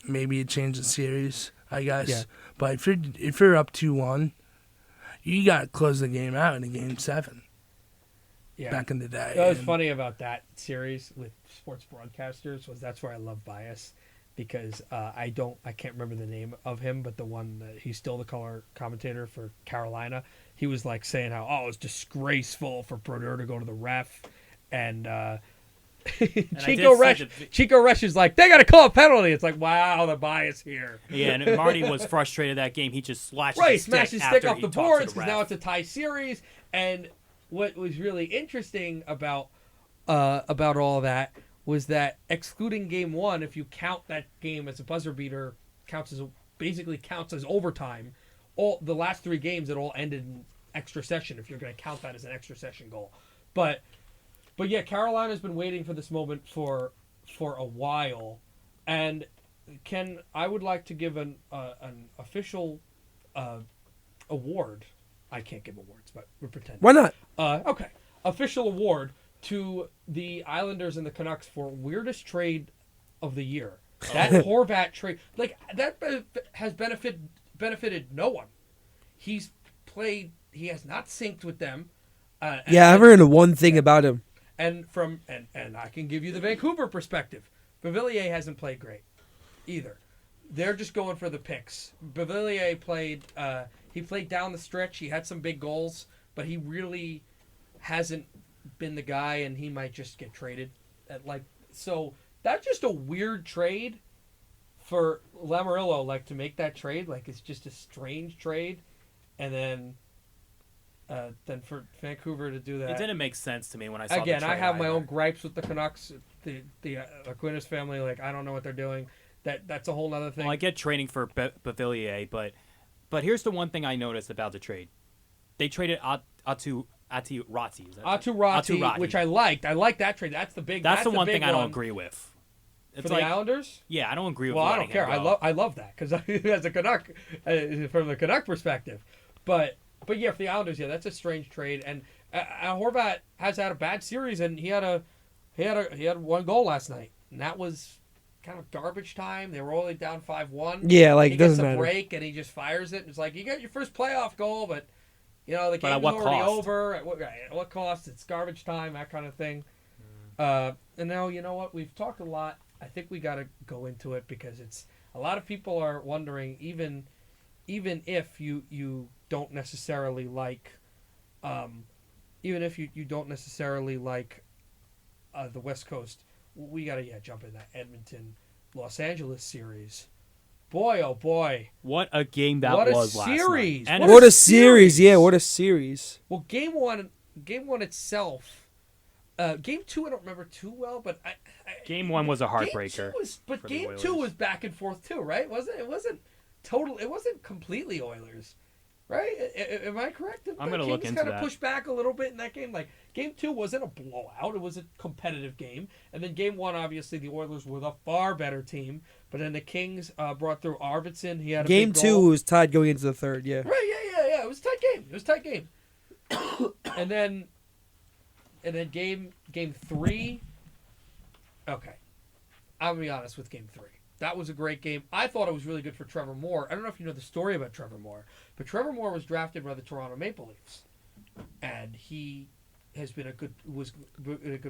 maybe it changed the series, I guess. Yeah. But if you're up 2-1, you got to close the game out in a Game 7. Yeah. Back in the day. What was and- funny about that series with sports broadcasters was that's where I love bias, because I can't remember the name of him, but the one that he's still the color commentator for Carolina. He was like saying how it's disgraceful for Brodeur to go to the ref, and Chico Resch is like, they got to call a penalty. It's like, wow, the bias here. Yeah, and Marty was frustrated that game. He just slashed his Smashed stick his stick after off he the talked to boards the because ref. now it's a tie series. And what was really interesting about all that was that excluding Game 1, if you count that game as a buzzer beater, basically counts as overtime. All the last three games, it all ended in extra session, if you're going to count that as an extra session goal. But yeah, Carolina's been waiting for this moment for a while, and Ken, I would like to give an official award. I can't give awards, but we're pretending. Why not? Okay, official award to the Islanders and the Canucks for weirdest trade of the year. That Horvat trade, like that, has benefited no one. He has not synced with them. Yeah, I've heard one thing about him. And I can give you the Vancouver perspective. Bavillier hasn't played great either. They're just going for the picks. Bavillier played down the stretch. He had some big goals, but he really hasn't been the guy, and he might just get traded. So that's just a weird trade for Lamoriello, to make that trade. It's just a strange trade, and then for Vancouver to do that. It didn't make sense to me when I saw Again, the trade I have my either. own gripes with the Canucks. The Aquinas family, I don't know what they're doing. That's a whole other thing. Well, I get trading for Bavillier, but here's the one thing I noticed about the trade. They traded Aatu Ratti. Aatu Ratti, which I liked. I like that trade. That's the one big thing I don't agree with. For the Islanders? Yeah, I don't agree with. Well, I letting don't care. him go. I love that because as a Canuck, from the Canuck perspective, but yeah, for the Islanders, yeah, that's a strange trade. And Horvat has had a bad series, and he had one goal last night, and that was kind of garbage time. They were only down 5-1. Yeah, he it gets doesn't a matter. break, and he just fires it. And it's like, you got your first playoff goal, but the But at game's what already cost? over. At what cost? It's garbage time, that kind of thing. And now, you know what? We've talked a lot. I think we got to go into it because it's a lot of people are wondering, even if you don't necessarily like, you don't necessarily like the West Coast, we got to jump in that Edmonton Los Angeles series. Boy, oh boy, What a game that What a was last series. night. And What a series! Yeah, what a series. Well, game one itself. Game 2 I don't remember too well, but Game 1 was a heartbreaker. But for the game Oilers. 2 was back and forth too, right? It wasn't completely Oilers. Right? Am I correct? I'm gonna look into kind that. of pushed back a little bit in that game. Like game 2 wasn't a blowout; it was a competitive game. And then game 1, obviously, the Oilers were the far better team. But then the Kings brought through Arvidsson. He had a Game big 2 goal. was tied going into the third. Yeah. Right? Yeah. It was a tight game. It was a tight game. and then game 3. Okay, I'm gonna be honest with game 3. That was a great game. I thought it was really good for Trevor Moore. I don't know if you know the story about Trevor Moore, but Trevor Moore was drafted by the Toronto Maple Leafs, and he has been a good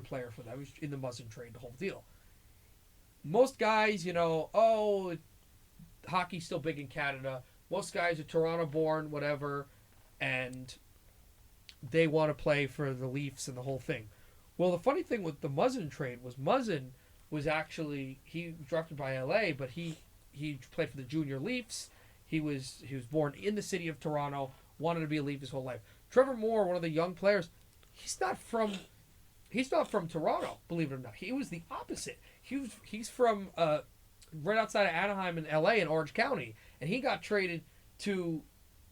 player for them. He was in the Muzzin trade, the whole deal. Most guys, hockey's still big in Canada. Most guys are Toronto-born, whatever, and they want to play for the Leafs and the whole thing. Well, the funny thing with the Muzzin trade was Muzzin was actually, he was drafted by LA, but he played for the Junior Leafs. He was born in the city of Toronto, wanted to be a Leaf his whole life. Trevor Moore, one of the young players, he's not from Toronto, believe it or not. He was the opposite. He's from right outside of Anaheim in LA in Orange County, and he got traded to,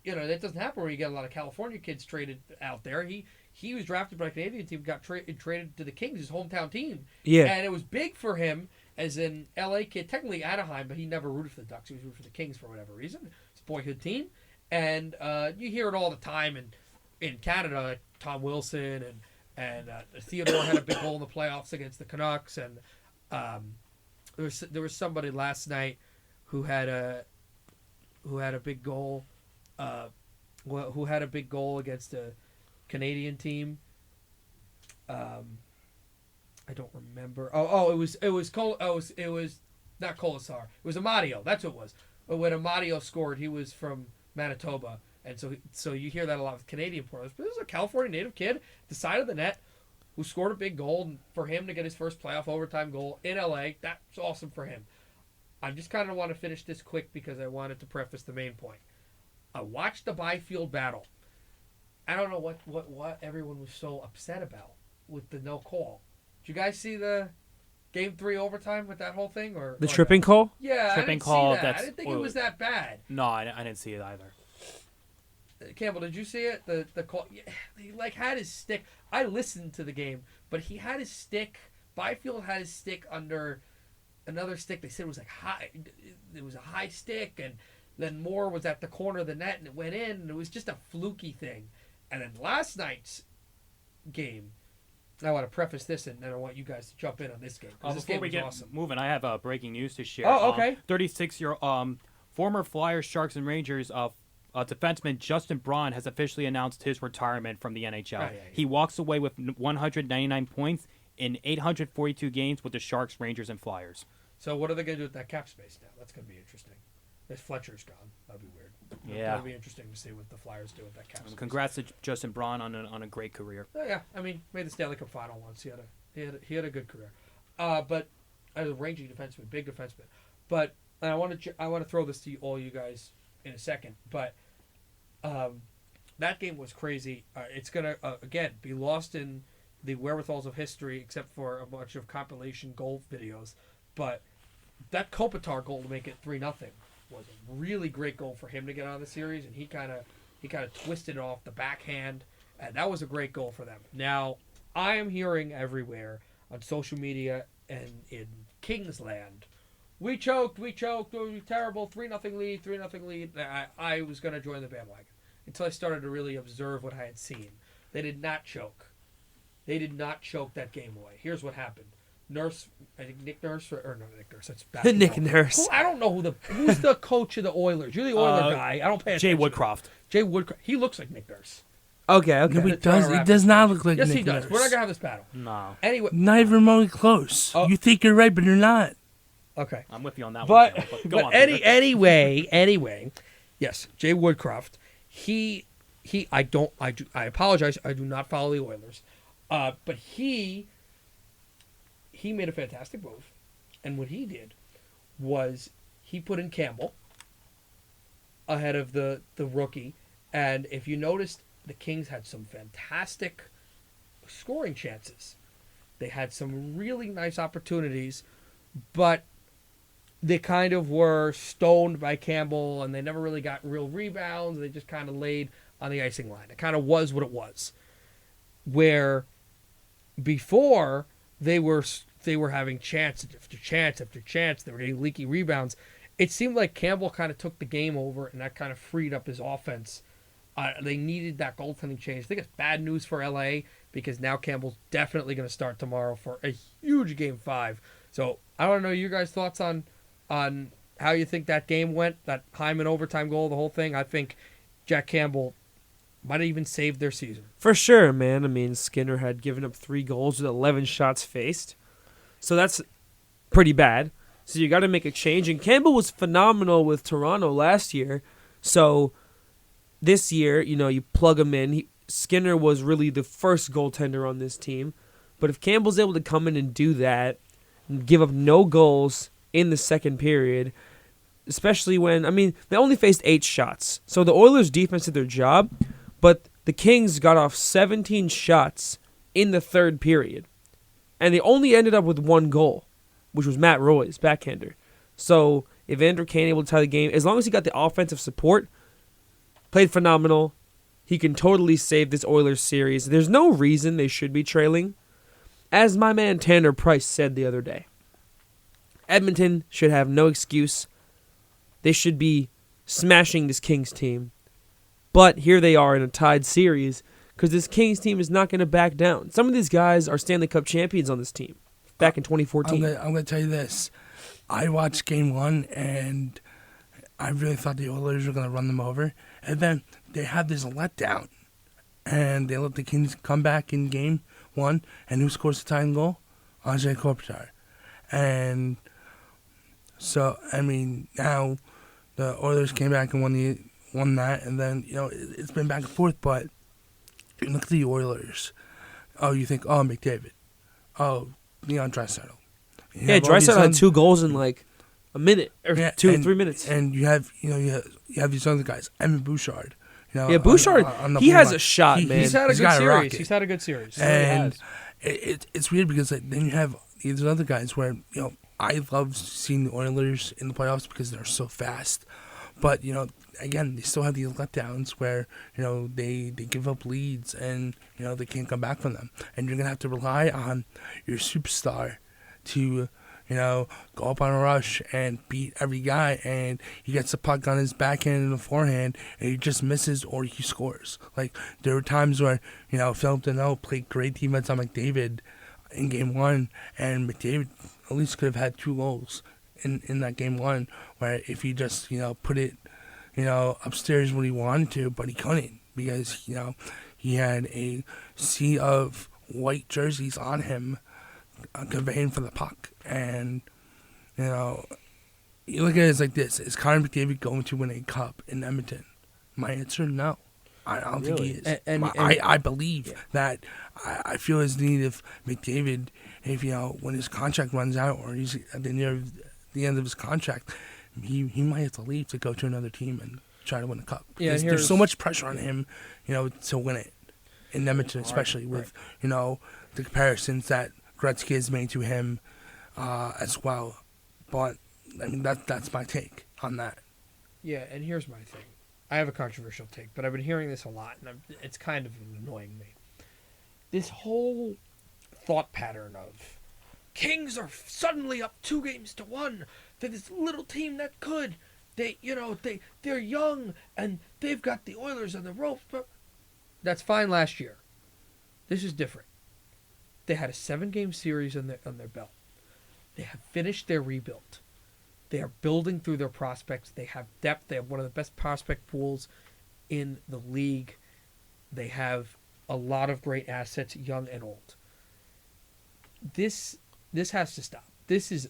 that doesn't happen where you get a lot of California kids traded out there. He was drafted by a Canadian team, got traded to the Kings, his hometown team. Yeah. And it was big for him as an LA kid, technically Anaheim, but he never rooted for the Ducks. He was rooting for the Kings for whatever reason. It's a boyhood team. And you hear it all the time in Canada, like Tom Wilson and Theodore had a big goal in the playoffs against the Canucks. And there was somebody last night who had a big goal who had a big goal against a Canadian team. I don't remember. It was not Colasar. It was Amadio. That's what it was. But when Amadio scored, he was from Manitoba, and so you hear that a lot with Canadian players. But this is a California native kid at the side of the net who scored a big goal, and for him to get his first playoff overtime goal in LA, that's awesome for him. I just kind of want to finish this quick because I wanted to preface the main point. I watched the Byfield battle. I don't know what everyone was so upset about with the no call. Did you guys see the Game 3 overtime with that whole thing? Or tripping call? Yeah, Tripping I didn't call, see that. that's- I didn't think it was that bad. No, I didn't see it either. Campbell, did you see it? The call, yeah, he had his stick. I listened to the game, but he had his stick. Byfield had his stick under another stick. They said it was like high. It was a high stick, and then Moore was at the corner of the net, and it went in. And it was just a fluky thing. And then last night's game, I want to preface this, and then I want you guys to jump in on this game. This Before game we was get awesome. moving, I have breaking news to share. Oh, okay. 36-year former Flyers, Sharks, and Rangers defenseman Justin Braun has officially announced his retirement from the NHL. Yeah. He walks away with 199 points in 842 games with the Sharks, Rangers, and Flyers. So what are they going to do with that cap space now? That's going to be interesting. If Fletcher's gone, that'll be weird. Yeah. It'll be interesting to see what the Flyers do with that cap space. Congrats to Justin Braun on a great career. Oh, yeah, I mean, made the Stanley Cup final once. He had a good career. But as a ranging defenseman, big defenseman. But and I want to throw this to all you guys in a second. But that game was crazy. It's gonna again be lost in the wherewithals of history, except for a bunch of compilation goal videos. But that Kopitar goal to make it 3-0 was a really great goal for him to get out of the series, and he kind of twisted it off the backhand, and that was a great goal for them. Now, I am hearing everywhere on social media and in Kingsland, we choked, it was terrible, 3-0 lead. I was going to join the bandwagon until I started to really observe what I had seen. They did not choke. They did not choke that game away. Here's what happened. Nurse, I think Nick Nurse, or not Nick Nurse, that's basketball. Nick Nurse. I don't know who's the coach of the Oilers. You're the Oiler guy. I don't pay attention. Jay Woodcroft. Jay Woodcroft. He looks like Nick Nurse. Okay. No, he The Toronto does. He Raptors does not coach. look like Yes, Nick he does. Nurse. We're not going to have this battle. No. Anyway. Not even remotely close. Oh. You think you're right, but you're not. Okay. I'm with you on that But, one. But go on. anyway, yes, Jay Woodcroft. I apologize. I do not follow the Oilers. But he made a fantastic move. And what he did was he put in Campbell ahead of the rookie. And if you noticed, the Kings had some fantastic scoring chances. They had some really nice opportunities, but they kind of were stoned by Campbell, and they never really got real rebounds. They just kind of laid on the icing line. It kind of was what it was. Where before they were having chance after chance after chance, they were getting leaky rebounds. It seemed like Campbell kind of took the game over, and that kind of freed up his offense. They needed that goaltending change. I think it's bad news for LA because now Campbell's definitely going to start tomorrow for a huge Game 5. So I want to know your guys' thoughts on how you think that game went, that Hyman overtime goal, the whole thing. I think Jack Campbell might have even saved their season. For sure, man. I mean, Skinner had given up 3 goals with 11 shots faced. So that's pretty bad. So you got to make a change. And Campbell was phenomenal with Toronto last year. So this year, you plug him in. Skinner was really the first goaltender on this team. But if Campbell's able to come in and do that, and give up no goals in the second period, especially when, they only faced 8 shots. So the Oilers' defense did their job, but the Kings got off 17 shots in the third period. And they only ended up with 1 goal, which was Matt Roy's backhander. So Evander Kane able to tie the game, as long as he got the offensive support, played phenomenal. He can totally save this Oilers series. There's no reason they should be trailing. As my man Tanner Price said the other day, Edmonton should have no excuse. They should be smashing this Kings team. But here they are in a tied series because this Kings team is not going to back down. Some of these guys are Stanley Cup champions on this team back in 2014. I'm going to tell you this. I watched Game 1, and I really thought the Oilers were going to run them over. And then they had this letdown, and they let the Kings come back in Game 1. And who scores the tying goal? Andrei Kopitar. And so, now the Oilers came back and won that, and then, it's been back and forth, but you look at the Oilers. Oh, you think, McDavid. Oh, Leon Draisaitl. Yeah, Draisaitl had 2 goals in like a minute or 3 minutes. And you have these other guys, Evan Bouchard. Bouchard, he has a shot, man. He's had a good series. He's had a good series. And it's weird because then you have these other guys where, I love seeing the Oilers in the playoffs because they're so fast. But, again, they still have these letdowns where, they give up leads and, they can't come back from them. And you're going to have to rely on your superstar to, go up on a rush and beat every guy. And he gets the puck on his backhand and the forehand, and he just misses or he scores. Like, there were times where, Philip Deneau played great defense on McDavid in Game 1, and McDavid at least could have had 2 goals in that Game 1, where if he just, put it, upstairs when he wanted to, but he couldn't because, he had a sea of white jerseys on him conveying for the puck. And, you look at it as like this. Is Connor McDavid going to win a cup in Edmonton? My answer, no. I don't think he is. I believe that I feel his need of McDavid, if, when his contract runs out or he's at the end of his contract, he might have to leave to go to another team and try to win a cup. Yeah, there's so much pressure on him, to win it in Edmonton, especially with, the comparisons that Gretzky has made to him as well. But, that's my take on that. Yeah, and here's my thing. I have a controversial take, but I've been hearing this a lot, and it's kind of annoying me. This whole thought pattern of Kings are suddenly up 2-1. They're this little team that could. They're young and they've got the Oilers on the ropes. But that's fine last year. This is different. They had a 7-game series on their belt. They have finished their rebuild. They are building through their prospects. They have depth. They have one of the best prospect pools in the league. They have a lot of great assets, young and old. This has to stop. This is,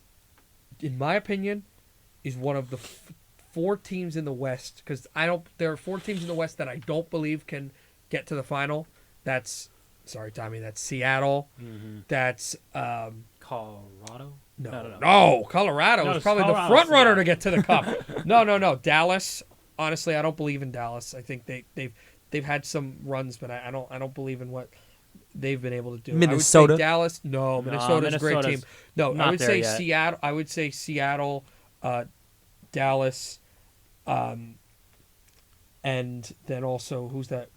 in my opinion, is one of the 4 teams in the West, because there are 4 teams in the West that I don't believe can get to the final. That's Seattle. Mm-hmm. That's Colorado. No, Colorado is probably the front runner to get to the Cup. No. Dallas. Honestly, I don't believe in Dallas. I think they've had some runs, but I don't believe in what they've been able to do. Minnesota. I would say Dallas. No, Minnesota's a great team. No, I would say yet. Seattle. I would say Seattle. Dallas, and then also who's that?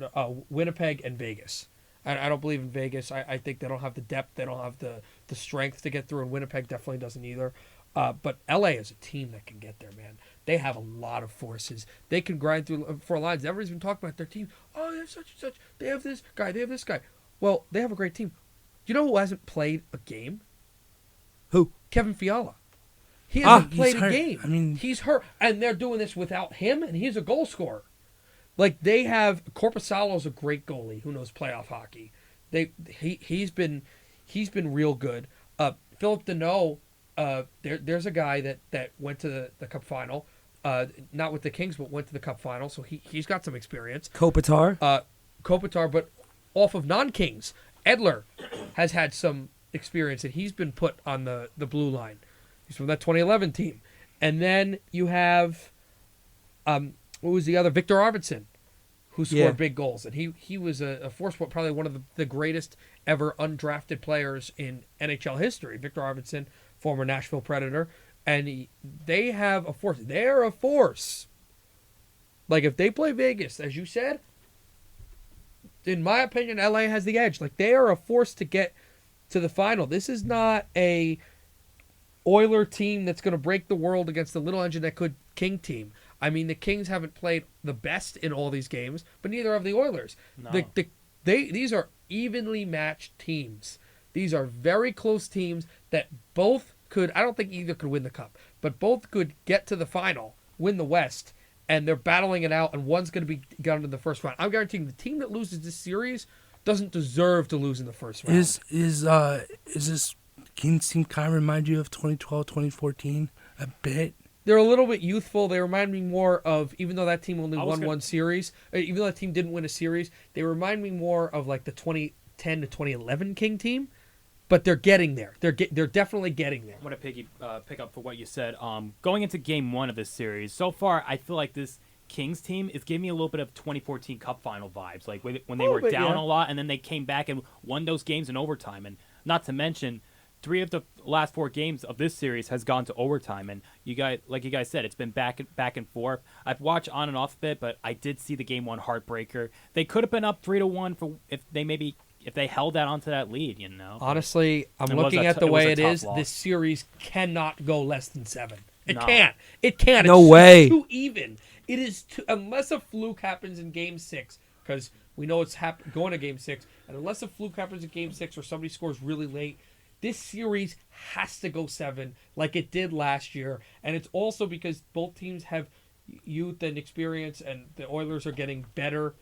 Winnipeg and Vegas. I don't believe in Vegas. I think they don't have the depth. They don't have the strength to get through, and Winnipeg definitely doesn't either. But LA is a team that can get there, man. They have a lot of forces. They can grind through 4 lines. Everybody's been talking about their team. Oh, they have such and such. They have this guy. They have this guy. Well, they have a great team. Do you know who hasn't played a game? Who? Kevin Fiala. He hasn't played a hurt. game. I mean, he's hurt, and they're doing this without him, and he's a goal scorer. Like they have Korpisalo's a great goalie who knows playoff hockey. He's been real good. Philip Deneau, there's a guy that went to the Cup final, not with the Kings, but went to the Cup final, so he's got some experience. Kopitar, but off of non-Kings, Edler has had some experience, and he's been put on the blue line. He's from that 2011 team, and then you have, what was the other? Victor Arvidsson, who scored big goals, and he was a force, probably one of the greatest ever undrafted players in NHL history. Victor Arvidsson, former Nashville Predator, and they have a force. They're a force. Like if they play Vegas, as you said, in my opinion, LA has the edge. Like they are a force to get to the final. This is not a Oiler team that's going to break the world against the little engine that could King team. I mean, the Kings haven't played the best in all these games, but neither have the Oilers. No. These are evenly matched teams. These are very close teams that both could, I don't think either could win the Cup, but both could get to the final, win the West, and they're battling it out, and one's going to be gone in the first round. I'm guaranteeing the team that loses this series doesn't deserve to lose in the first round. Is this Kings team kind of remind you of 2012, 2014 a bit? They're a little bit youthful. They remind me more of, even though that team only I was won gonna- one series, even though that team didn't win a series, they remind me more of like the 2010 to 2011 King team. But they're getting there. They're definitely getting there. I want to pick up for what you said. Going into Game 1 of this series, so far I feel like this Kings team is giving me a little bit of 2014 Cup final vibes, like when they were down a lot and then they came back and won those games in overtime. And not to mention, 3 of the last 4 games of this series has gone to overtime. And you guys said, it's been back and forth. I've watched on and off a bit, but I did see the Game 1 heartbreaker. They could have been up 3-1 for if they held that onto that lead, you know. Honestly, I'm looking at the way it is. This series cannot go less than 7. It can't. It can't. No it's way. Too even. It is unless a fluke happens in Game 6, because we know it's going to Game 6, and unless a fluke happens in Game 6 or somebody scores really late, this series has to go 7 like it did last year. And it's also because both teams have youth and experience, and the Oilers are getting better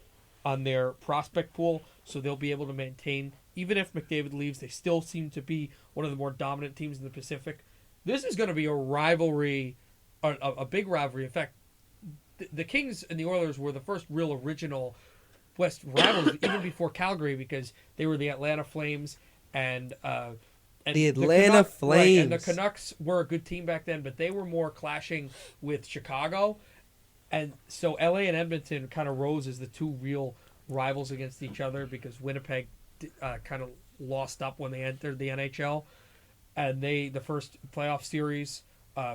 on their prospect pool, so they'll be able to maintain. Even if McDavid leaves, they still seem to be one of the more dominant teams in the Pacific. This is going to be a rivalry, a big rivalry. In fact, the Kings and the Oilers were the first real original West rivals, even before Calgary, because they were the Atlanta Flames and the Atlanta Flames. Right, and the Canucks were a good team back then, but they were more clashing with Chicago. And so LA and Edmonton kind of rose as the 2 real rivals against each other, because Winnipeg kind of lost up when they entered the NHL. And the first playoff series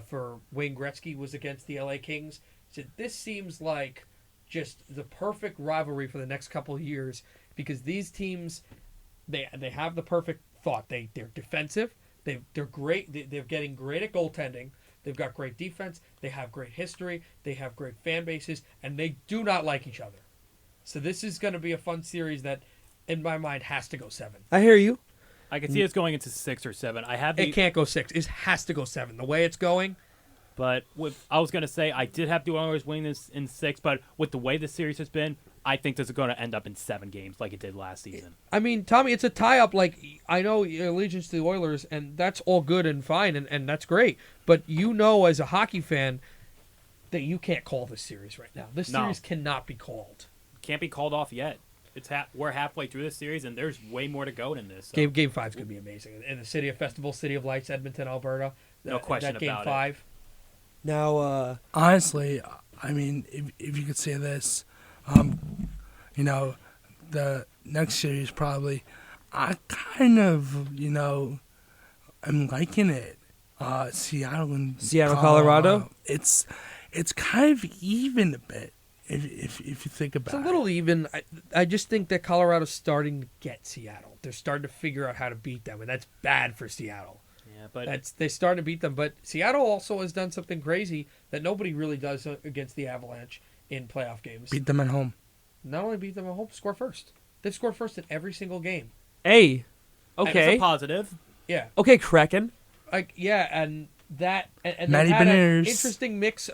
for Wayne Gretzky was against the LA Kings. So this seems like just the perfect rivalry for the next couple of years, because these teams, they have the perfect thought. They're defensive. They're great. They're getting great at goaltending. They've got great defense. They have great history. They have great fan bases, and they do not like each other. So this is going to be a fun series that, in my mind, has to go 7. I hear you. I can see it's going into 6 or 7. It can't go 6. It has to go 7. The way it's going. But I was going to say, I did have the Oilers winning this in 6, but with the way the series has been, I think this is going to end up in 7 games like it did last season. I mean, Tommy, it's a tie-up. Like, I know your allegiance to the Oilers, and that's all good and fine, and that's great. But you know, as a hockey fan, that you can't call this series right now. This series cannot be called. Can't be called off yet. We're halfway through this series, and there's way more to go in this. So. Game 5 is going to be amazing. In the City of Festival, City of Lights, Edmonton, Alberta. No question that Game about 5. it. Now, honestly, I mean, if you could say this, you know, the next series probably, I kind of, you know, I'm liking it. Seattle and Colorado. It's kind of even a bit if you think about it. It's a little even. I just think that Colorado's starting to get Seattle. They're starting to figure out how to beat them, and that's bad for Seattle. Yeah, but They're starting to beat them. But Seattle also has done something crazy that nobody really does against the Avalanche in playoff games. Beat them at home. Not only beat them at home, score first. They've scored first in every single game. Hey, it's okay, a positive. Yeah. okay, Kraken. And that and Matty they had an Beniers. interesting mix,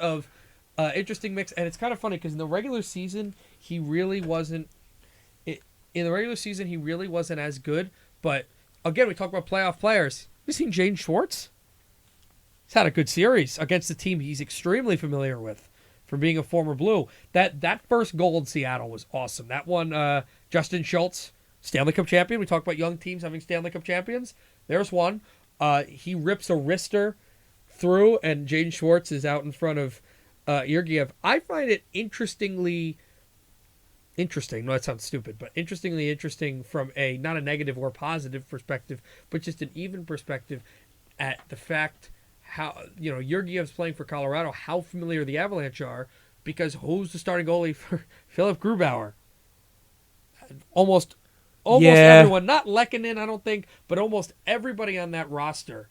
and it's kind of funny because in the regular season he really wasn't. In the regular season he really wasn't as good, but again we talk about playoff players. You seen Jaden Schwartz? He's had a good series against the team he's extremely familiar with, from being a former Blue. That first goal in Seattle was awesome. That one, Justin Schultz, Stanley Cup champion. We talk about young teams having Stanley Cup champions. There's one. He rips a wrister through, and Jaden Schwartz is out in front of Yergiev. I find it interesting. No, that sounds stupid, but interesting from a not a negative or positive perspective, but just an even perspective at the fact how Yergiev's playing for Colorado, how familiar the Avalanche are, because who's the starting goalie for Philip Grubauer? Almost everyone, not Lehkonen, I don't think, but almost everybody on that roster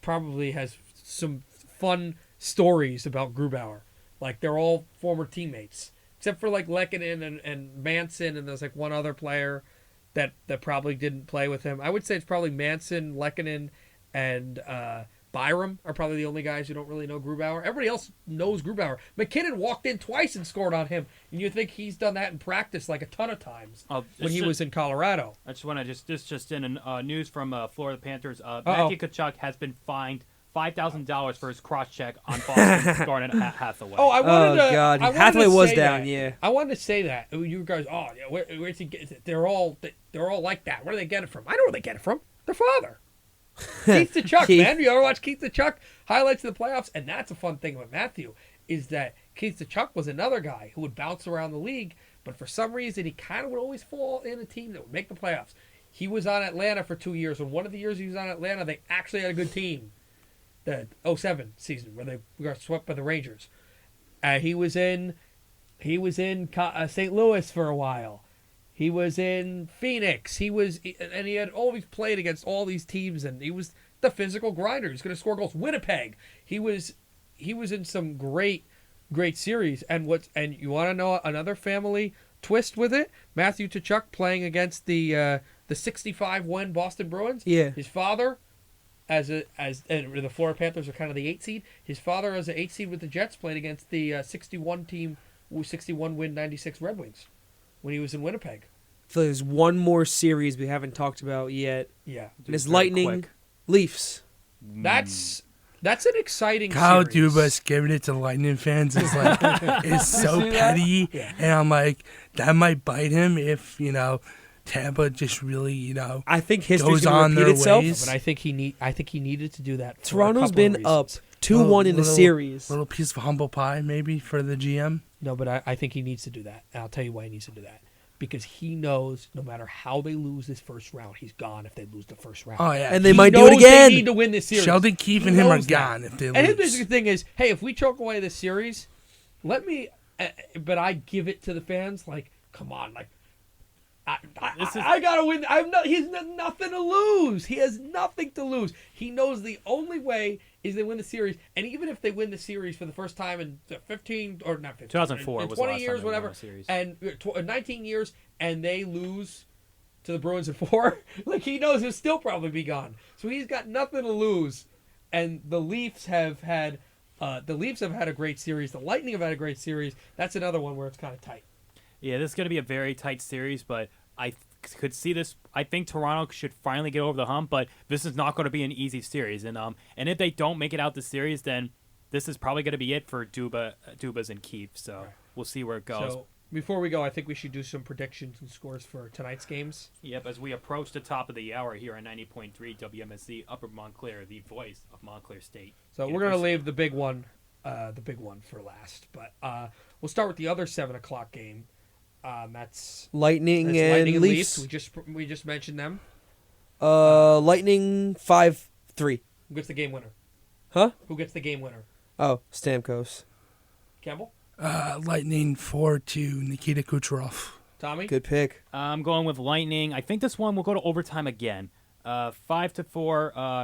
probably has some fun stories about Grubauer. Like they're all former teammates, except for like Lehkonen and Manson, and there's like one other player that probably didn't play with him. I would say it's probably Manson, Lehkonen, and Byram are probably the only guys who don't really know Grubauer. Everybody else knows Grubauer. McKinnon walked in twice and scored on him, and you think he's done that in practice like a ton of times when he was in Colorado. I just want to just in news from Florida Panthers. Matthew Tkachuk has been fined $5,000 for his cross check on Boston Garnet Hathaway. Oh, I wanted to. God, I wanted Hathaway to was say down. that. Yeah, I wanted to say that. You guys, where's he get? They're all like that. Where do they get it from? I know where they get it from. Their father. Keith Tkachuk, man. You ever watch Keith Tkachuk highlights of the playoffs? And that's a fun thing about Matthew, is that Keith Tkachuk was another guy who would bounce around the league, but for some reason he kind of would always fall in a team that would make the playoffs. He was on Atlanta for 2 years, and one of the years he was on Atlanta, they actually had a good team. The 07 season where they got swept by the Rangers. He was in St. Louis for a while. He was in Phoenix. He had always played against all these teams, and he was the physical grinder. He's going to score goals. Winnipeg. He was in some great series. And you want to know another family twist with it? Matthew Tkachuk playing against the 65-win Boston Bruins. Yeah. His father, and the Florida Panthers are kind of the 8 seed. His father, as an 8 seed with the Jets, played against the 61-win 96 Red Wings when he was in Winnipeg. So there's one more series we haven't talked about yet. Yeah. And it's very Lightning, quick. Leafs. That's an exciting Kyle series. Dubas giving it to Lightning fans is like is so petty, Yeah. and I'm like, that might bite him if Tampa just really I think history's goes going on to repeat their itself. ways. But I think he needed to do that. For Toronto's a couple been of up reasons. 2-1 in the Little- series. Little piece of humble pie maybe for the GM. No, but I think he needs to do that. And I'll tell you why he needs to do that. Because he knows no matter how they lose this first round, he's gone if they lose the first round. Oh yeah, And they He might do it knows again. They need to win this series. Sheldon Keefe He and him are knows that. gone if they And his lose. basic thing is, hey, if we choke away this series, let me. But I give it to the fans. Like, come on, like, I gotta win. He's nothing to lose. He has nothing to lose. He knows the only way is they win the series. And even if they win the series for the first time in 15 or not 15, 2004 in was 20 the last years, time they won whatever, a series. and 19 years, and they lose to the Bruins in 4, like he knows he'll still probably be gone. So he's got nothing to lose. And the Leafs have had a great series. The Lightning have had a great series. That's another one where it's kind of tight. Yeah, this is going to be a very tight series, but I could see this. I think Toronto should finally get over the hump, but this is not going to be an easy series. And if they don't make it out the series, then this is probably going to be it for Dubas and Keefe. So Right. we'll see where it goes. So before we go, I think we should do some predictions and scores for tonight's games. Yep, as we approach the top of the hour here on 90.3 WMSC Upper Montclair, the voice of Montclair State. So we're gonna leave the big one for last. But we'll start with the other 7 o'clock game. That's Lightning and Lightning and Leafs. We just mentioned them. Lightning 5-3. Who gets the game winner? Huh? Who gets the game winner? Oh, Stamkos. Campbell? Lightning 4-2 Nikita Kucherov. Tommy? Good pick. I'm going with Lightning. I think this one will go to overtime again. 5-4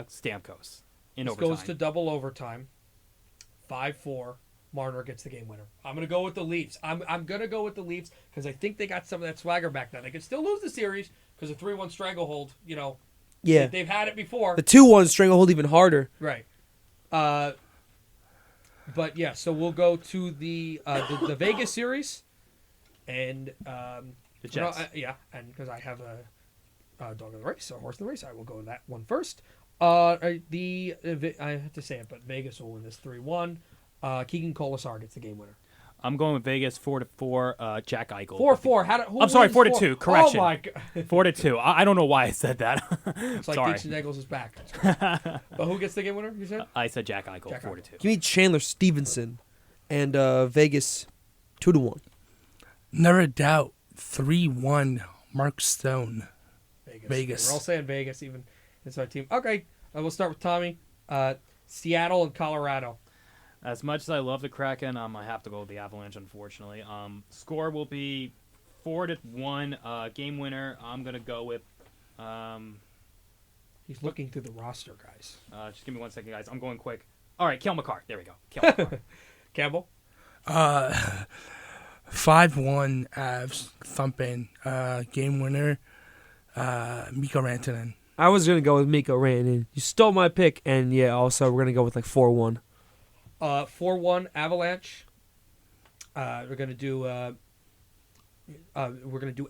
Stamkos in This overtime. goes to double overtime. 5-4. Marner gets the game winner. I'm going to go with the Leafs. I'm going to go with the Leafs because I think they got some of that swagger back now. They could still lose the series because a 3-1 stranglehold, Yeah. they've had it before. The 2-1 stranglehold even harder. Right. But yeah, so we'll go to the Vegas series, and The Jets. and because I have a dog in the race, a horse in the race, I will go to that one first. I have to say it, but Vegas will win this 3-1. Keegan Colasar gets the game winner. I'm going with Vegas 4-4 Jack Eichel. 4-4. I'm sorry, 4-2. Four? Correction. Oh my god! 4-2. I don't know why I said that. It's like Sorry. Dekes Dangles is back. But who gets the game winner? You said? I said Jack Eichel, Jack 4-2. Give me Chandler Stevenson and Vegas 2-1. Never doubt 3-1 Mark Stone. Vegas. We're all saying Vegas, even it's our team. Okay, we'll start with Tommy. Seattle and Colorado. As much as I love the Kraken, I have to go with the Avalanche, unfortunately. Score will be 4-1. Game winner, I'm going to go with... He's looking through the roster, guys. Just give me 1 second, guys. I'm going quick. All right, Cale Makar. There we go. Cale Makar. Campbell? 5-1 Avs thumping. Game winner, Mikko Rantanen. I was going to go with Mikko Rantanen. You stole my pick, and yeah, also we're going to go with like 4-1. 4-1 Avalanche. We're gonna do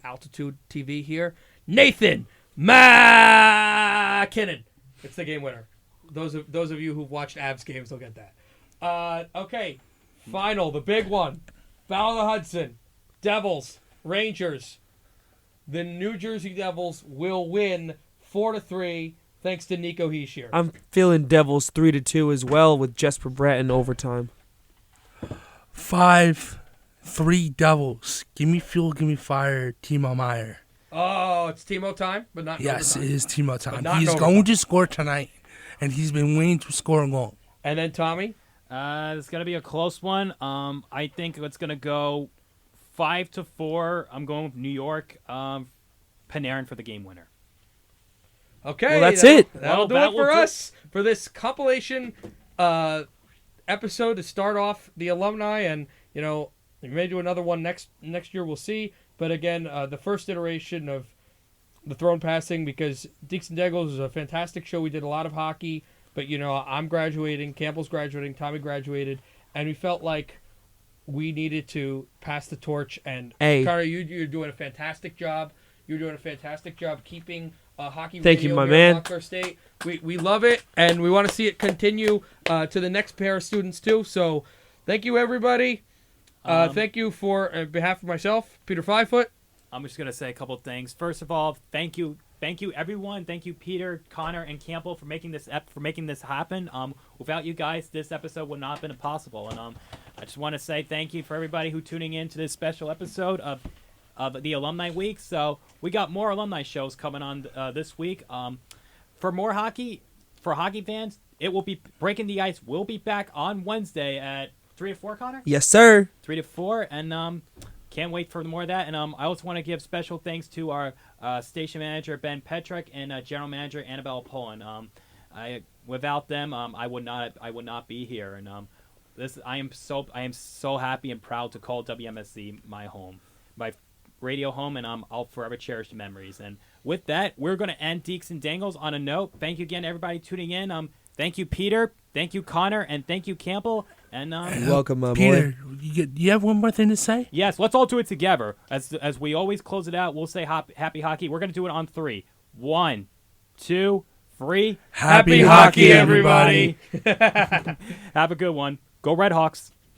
altitude TV here. Nathan McKinnon. It's the game winner. Those of you who've watched Avs games will get that. Okay, final, the big one. Battle of the Hudson. Devils, Rangers. The New Jersey Devils will win 4-3. Thanks to Nico Hischier. I'm feeling Devils 3-2 as well with Jesper Bratt in overtime. 5-3 Devils. Give me fuel, give me fire, Timo Meyer. Oh, it's Timo time, but not in Yes, overtime. it is Timo time. not He's in going overtime. to score tonight, and he's been waiting to score a goal. And then Tommy? It's going to be a close one. I think it's going to go 5-4. I'm going with New York. Panarin for the game winner. Okay, Well, that's it. That'll do Well, it for us for this compilation episode to start off the alumni, and we may do another one next year. We'll see. But again, the first iteration of the Throne Passing, because Dekes Dangles is a fantastic show. We did a lot of hockey, but I'm graduating, Campbell's graduating, Tommy graduated, and we felt like we needed to pass the torch. And Hey. Connor, you're doing a fantastic job. You're doing a fantastic job keeping hockey Thank radio you, my here in man. Montclair State. We love it, and we want to see it continue to the next pair of students too. So thank you, everybody. Thank you for, on behalf of myself, Peter Fifoot. I'm just going to say a couple of things. First of all, thank you everyone. Thank you, Peter, Connor, and Campbell for making this happen. Without you guys, this episode would not have been possible. And I just want to say thank you for everybody who tuning in to this special episode of the Alumni Week. So we got more alumni shows coming on this week. For more hockey, for hockey fans, it will be Breaking the Ice. Will be back on Wednesday at 3-4, Connor? Yes, sir. 3-4, and can't wait for more of that. And I also want to give special thanks to our station manager Ben Petrick and general manager Annabelle Poland. Without them, I would not be here. And I am so happy and proud to call WMSC my home, my radio home, and I'll forever cherish the memories. And with that, we're going to end Dekes and Dangles on a note. Thank you again, everybody tuning in. Thank you, Peter. Thank you, Connor, and thank you, Campbell. And You're welcome, my Peter, boy. you have one more thing to say? yes, let's all do it together. As we always close it out, we'll say happy hockey. We're going to do it on 3. 1, 2, 3. Happy hockey, everybody. Have a good one. Go Red Hawks.